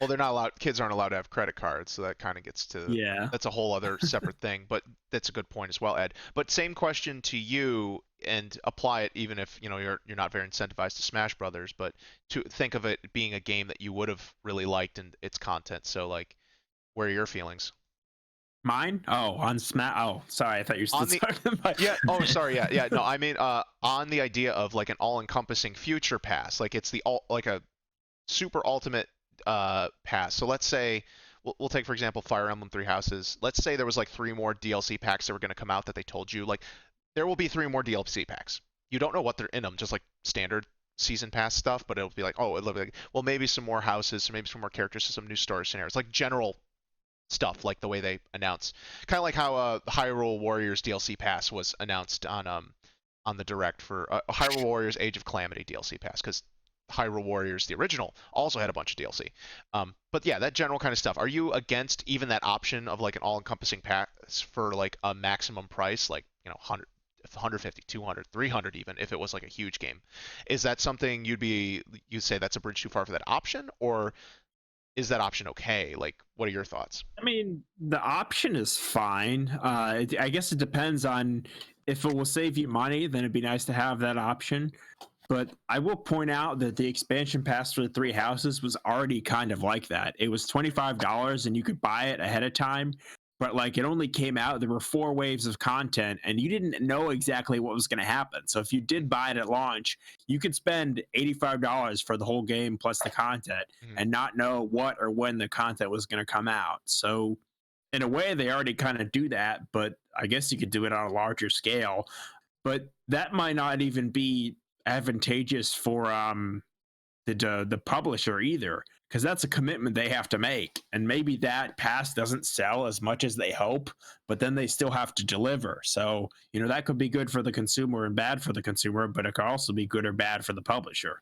well, they're not allowed. Kids aren't allowed to have credit cards, so that kind of gets to Yeah. that's a whole other separate thing. But that's a good point as well, Ed. But same question to you, and apply it even if you're not very incentivized to Smash Brothers, but to think of it being a game that you would have really liked and its content. So like, where are your feelings Mine? Oh, on Smash. Oh, sorry. I thought you were still on the? talking about. Yeah. Oh, sorry. Yeah. Yeah. No, I mean, on the idea of like an all-encompassing future pass, like it's the all like a super ultimate pass. So let's say we'll take for example Fire Emblem Three Houses. Let's say there was like three more DLC packs that were going to come out that they told you like there will be three more DLC packs. You don't know what they're in them, just like standard season pass stuff, but it'll be like it'll be like well maybe some more houses, or maybe some more characters, some new story scenarios, like general stuff like the way they announce, kind of like how Hyrule Warriors DLC pass was announced on the direct for Hyrule Warriors Age of Calamity DLC pass because Hyrule Warriors, the original, also had a bunch of DLC. But yeah, that general kind of stuff. Are you against even that option of like an all-encompassing pass for like a maximum price, like 100, 150, 200, 300 even, if it was like a huge game? Is that something you'd say that's a bridge too far for that option, or is that option okay? Like, what are your thoughts? I mean, the option is fine. I guess it depends on if it will save you money. Then it'd be nice to have that option. But I will point out that the expansion pass for the three houses was already kind of like that. It was $25 and you could buy it ahead of time. But like it only came out, there were 4 waves of content and you didn't know exactly what was going to happen. So if you did buy it at launch, you could spend $85 for the whole game plus the content Mhm. and not know what or when the content was going to come out. So in a way, they already kind of do that, but I guess you could do it on a larger scale. But that might not even be advantageous for the publisher either, because that's a commitment they have to make. And maybe that pass doesn't sell as much as they hope, but then they still have to deliver. So, that could be good for the consumer and bad for the consumer, but it could also be good or bad for the publisher.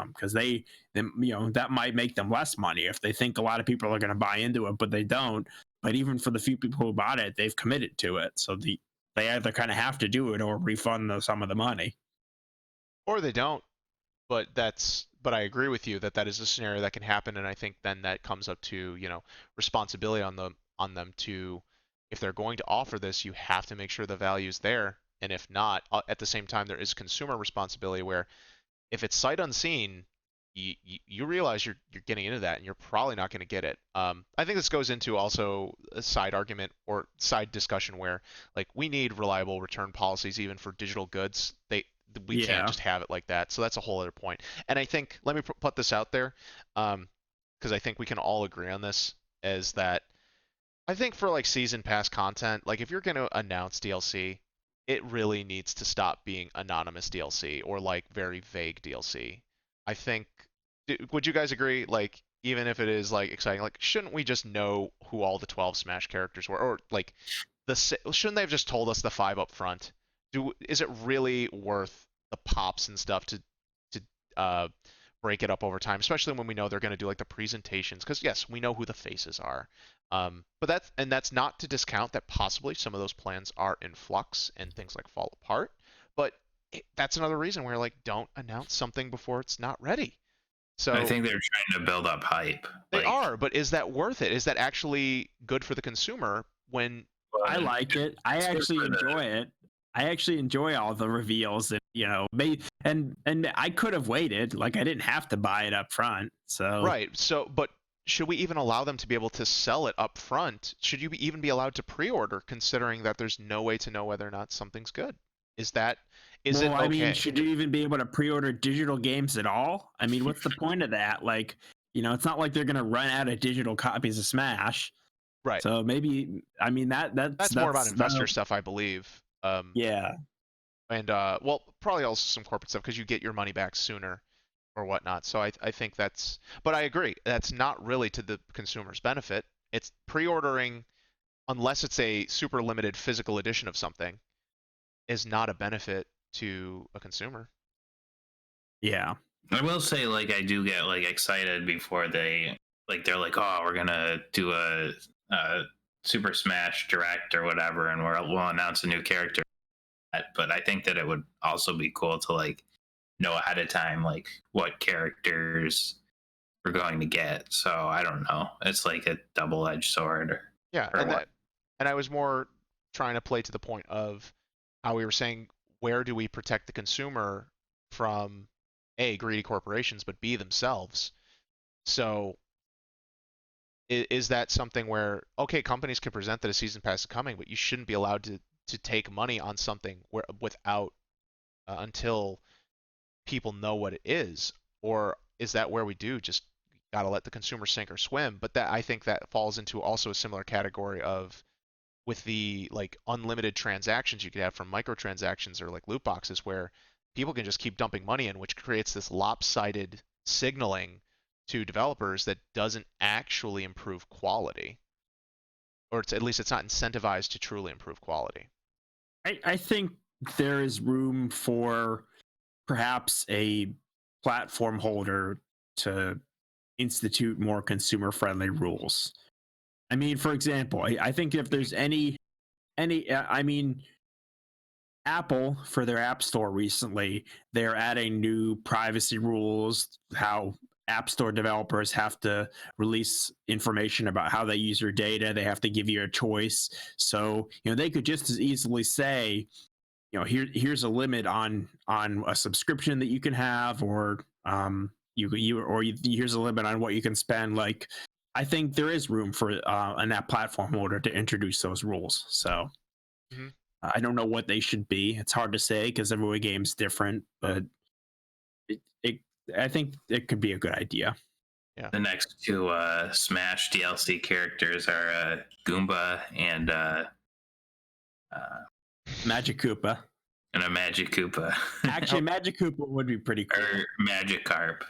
Because that might make them less money if they think a lot of people are going to buy into it, but they don't. But even for the few people who bought it, they've committed to it. So they either kind of have to do it or refund some of the money. Or they don't. But I agree with you that is a scenario that can happen, and I think then that comes up to responsibility on them to, if they're going to offer this, you have to make sure the value's there, and if not, at the same time there is consumer responsibility where if it's sight unseen, you realize you're getting into that and you're probably not going to get it. I think this goes into also a side argument or side discussion where like we need reliable return policies even for digital goods. We can't just have it like that. So that's a whole other point. And I think let me put this out there, because I think we can all agree on this, is that I think for like season pass content, like if you're going to announce DLC, it really needs to stop being anonymous DLC or like very vague DLC. I think, would you guys agree? Like, even if it is like exciting, like, shouldn't we just know who all the 12 Smash characters were, or like, shouldn't they have just told us the 5 up front? Is it really worth the pops and stuff to break it up over time, especially when we know they're going to do like the presentations? Because yes, we know who the faces are. But that's not to discount that possibly some of those plans are in flux and things like fall apart. But that's another reason where like don't announce something before it's not ready. So I think they're trying to build up hype. They are, but is that worth it? Is that actually good for the consumer when I like it. I actually enjoy it. I actually enjoy all the reveals and and I could have waited. Like I didn't have to buy it up front. So right. So but should we even allow them to be able to sell it up front? Should you even be allowed to pre-order, considering that there's no way to know whether or not something's good? Is it okay? I mean, should you even be able to pre-order digital games at all? I mean, what's the point of that? Like, it's not like they're gonna run out of digital copies of Smash. Right. So maybe, I mean, that's more about investor stuff, I believe. Yeah. And well, probably also some corporate stuff because you get your money back sooner or whatnot. So I think but I agree, that's not really to the consumer's benefit. It's pre-ordering, unless it's a super limited physical edition of something, is not a benefit to a consumer. Yeah. I will say, like, I do get like excited before they're like, oh, we're gonna do a Super Smash Direct or whatever, and we'll announce a new character. But I think that it would also be cool to like know ahead of time like what characters we're going to get. So I don't know. It's like a double-edged sword. Yeah, and I was more trying to play to the point of how we were saying, where do we protect the consumer from A, greedy corporations, but B, themselves? So is that something where, okay, companies can present that a season pass is coming, but you shouldn't be allowed to take money on something without until people know what it is? Or is that where we do just gotta let the consumer sink or swim? But I think that falls into also a similar category of, with the like unlimited transactions you could have from microtransactions or like loot boxes, where people can just keep dumping money in, which creates this lopsided signaling to developers that doesn't actually improve quality, or at least it's not incentivized to truly improve quality. I think there is room for perhaps a platform holder to institute more consumer friendly rules. I mean, for example, I think if there's I mean, Apple for their App Store recently, they're adding new privacy rules, how App Store developers have to release information about how they use your data. They have to give you a choice. So, they could just as easily say, here's a limit on a subscription that you can have, or here's a limit on what you can spend. Like, I think there is room for an app platform holder to introduce those rules. So mm-hmm. I don't know what they should be. It's hard to say because every game's different, but I think it could be a good idea. Yeah. The next two Smash DLC characters are Goomba and Magic Koopa. And a Magic Koopa. Actually, Magic Koopa would be pretty cool. Or Magic Carp.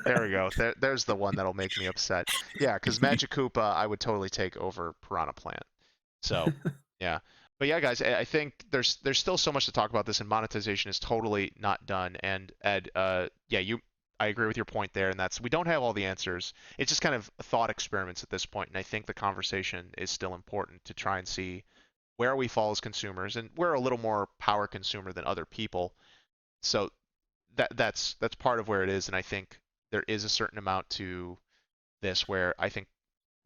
There we go. There's the one that'll make me upset. Yeah, because Magic Koopa I would totally take over Piranha Plant. So, yeah. But yeah, guys, I think there's still so much to talk about this, and monetization is totally not done. And Ed, yeah, I agree with your point there, and that's we don't have all the answers. It's just kind of thought experiments at this point, and I think the conversation is still important to try and see where we fall as consumers, and we're a little more power consumer than other people. So that's part of where it is, and I think there is a certain amount to this where I think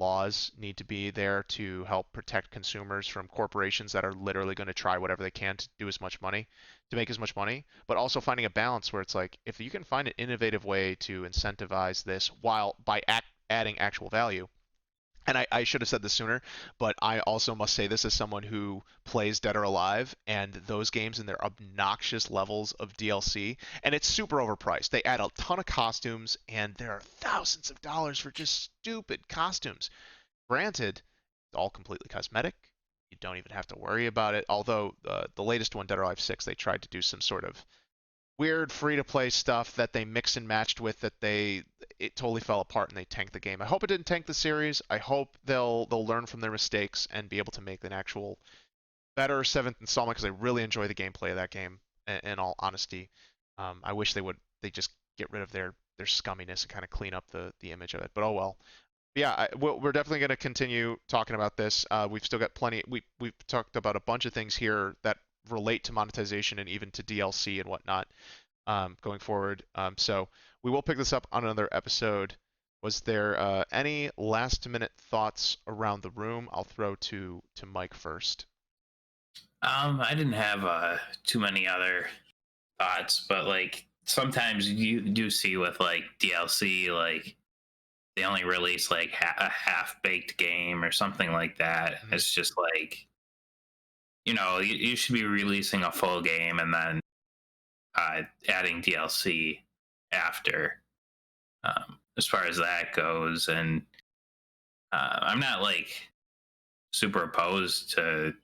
laws need to be there to help protect consumers from corporations that are literally going to try whatever they can to do as much money, to make as much money, but also finding a balance where it's like if you can find an innovative way to incentivize this while by adding actual value. And I should have said this sooner, but I also must say this as someone who plays Dead or Alive and those games and their obnoxious levels of DLC, and it's super overpriced. They add a ton of costumes, and there are thousands of dollars for just stupid costumes. Granted, it's all completely cosmetic. You don't even have to worry about it. Although the latest one, Dead or Alive 6, they tried to do some sort of weird free to play stuff that they mixed and matched with that it totally fell apart and they tanked the game. I hope it didn't tank the series. I hope they'll learn from their mistakes and be able to make an actual better seventh installment because I really enjoy the gameplay of that game. In all honesty, I wish they just get rid of their scumminess and kind of clean up the image of it. But oh well. Yeah, we're definitely going to continue talking about this. We've still got plenty. We've talked about a bunch of things here that relate to monetization and even to DLC and whatnot going forward. So we will pick this up on another episode. Was there any last minute thoughts around the room? I'll throw to Mike first. I didn't have too many other thoughts, but like sometimes you do see with like DLC, like they only release like a half-baked game or something like that. Mm-hmm. It's just like, you should be releasing a full game and then adding DLC after, as far as that goes. And I'm not like super opposed to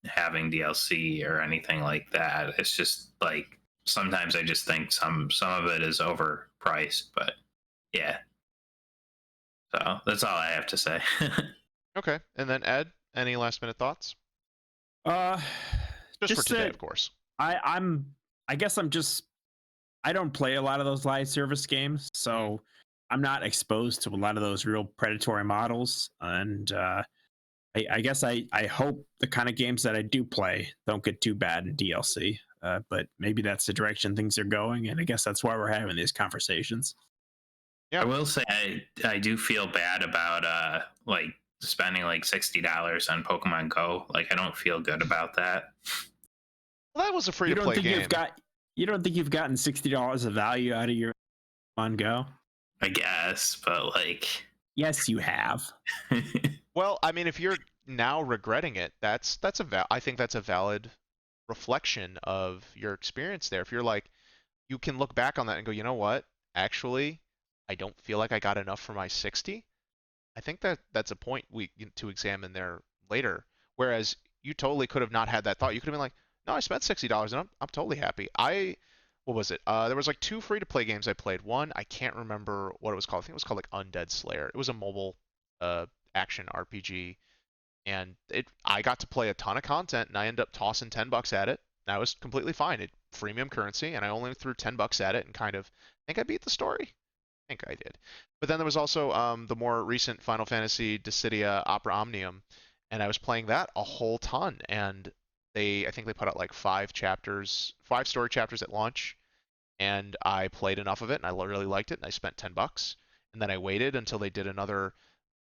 having DLC or anything like that. It's just like sometimes I just think some of it is overpriced, but yeah. So that's all I have to say. Okay, and then Ed, any last minute thoughts? Uh, Just for today, of course. I guess I don't play a lot of those live service games, so I'm not exposed to a lot of those real predatory models. And I guess I hope the kind of games that I do play don't get too bad in DLC. But maybe that's the direction things are going, and I guess that's why we're having these conversations. Yeah. I will say I do feel bad about like spending like $60 on Pokemon Go. Like I don't feel good about that. Well, that was a free to play game. You don't think you've gotten $60 of value out of your Pokemon Go? I guess, but like yes, you have. Well, I mean, if you're now regretting it, I think that's a valid reflection of your experience there. If you're like, you can look back on that and go, you know what? Actually, I don't feel like I got enough for my 60. I think that's a point to examine there later. Whereas you totally could have not had that thought. You could have been like, no, I spent $60 and I'm totally happy. What was it? There was like 2 free to play games I played. One, I can't remember what it was called. I think it was called like Undead Slayer. It was a mobile action RPG, and I got to play a ton of content, and I ended up tossing $10 at it. And I was completely fine. It freemium currency, and I only threw $10 at it, and kind of think I beat the story. I think I did. But then there was also the more recent Final Fantasy Dissidia Opera Omnium, and I was playing that a whole ton. And I think they put out like 5 story chapters at launch, and I played enough of it, and I really liked it, and I spent $10. And then I waited until they did another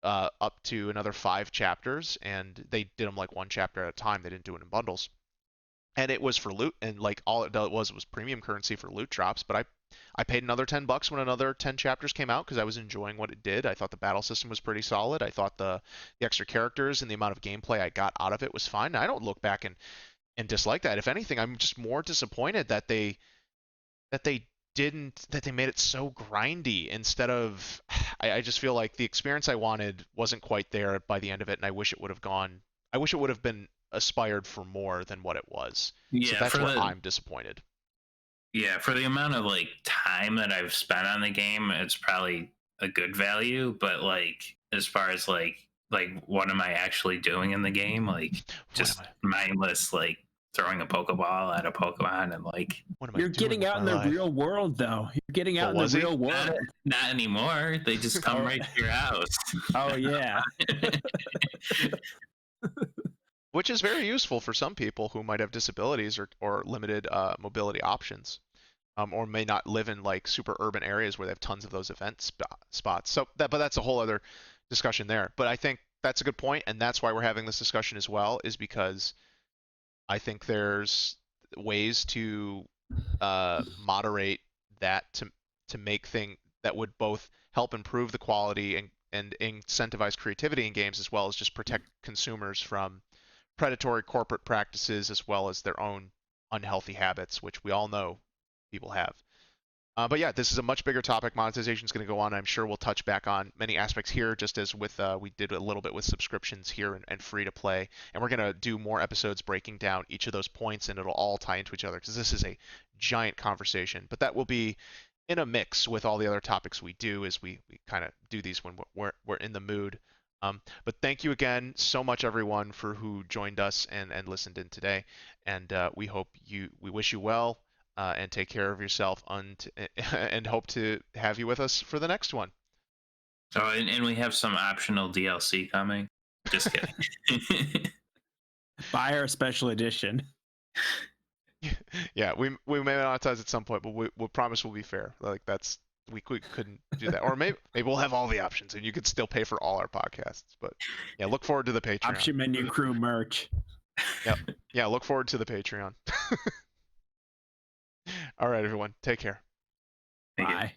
up to another 5 chapters, and they did them like 1 chapter at a time. They didn't do it in bundles, and it was for loot, and like all it was premium currency for loot drops. But I paid another $10 when another 10 chapters came out because I was enjoying what it did. I thought the battle system was pretty solid. I thought the extra characters and the amount of gameplay I got out of it was fine. I don't look back and dislike that. If anything, I'm just more disappointed that they made it so grindy instead of I just feel like the experience I wanted wasn't quite there by the end of it, and I wish it would have been aspired for more than what it was. Yeah, so that's where I'm disappointed. Yeah, for the amount of like time that I've spent on the game, it's probably a good value. But like, as far as like what am I actually doing in the game? Like, What am just mindless, like throwing a Pokeball at a Pokemon and like. what am I You're doing getting with out my in the life? real world, though. You're getting Oh, out in the was he? real Not, world. not anymore. They just come right to your house. Oh yeah. Which is very useful for some people who might have disabilities or limited mobility options, or may not live in like super urban areas where they have tons of those event spots. So but that's a whole other discussion there. But I think that's a good point, and that's why we're having this discussion as well, is because I think there's ways to moderate that to make thing that would both help improve the quality and incentivize creativity in games, as well as just protect consumers from predatory corporate practices as well as their own unhealthy habits, which we all know people have. But yeah, this is a much bigger topic. Monetization is going to go on. I'm sure we'll touch back on many aspects here, just as with we did a little bit with subscriptions here and free to play. And we're going to do more episodes breaking down each of those points, and it'll all tie into each other because this is a giant conversation. But that will be in a mix with all the other topics we do as we kind of do these when we're in the mood. But thank you again so much, everyone, for who joined us and listened in today. And we wish you well and take care of yourself and hope to have you with us for the next one. Oh, and we have some optional DLC coming. Just kidding. Buy our special edition. Yeah, we may monetize at some point, but we'll promise we'll be fair. Like we couldn't do that, or maybe we'll have all the options and you could still pay for all our podcasts. But yeah, look forward to the Patreon. Option menu crew merch. Yep. Yeah, look forward to the Patreon. All right, everyone, take care. Bye.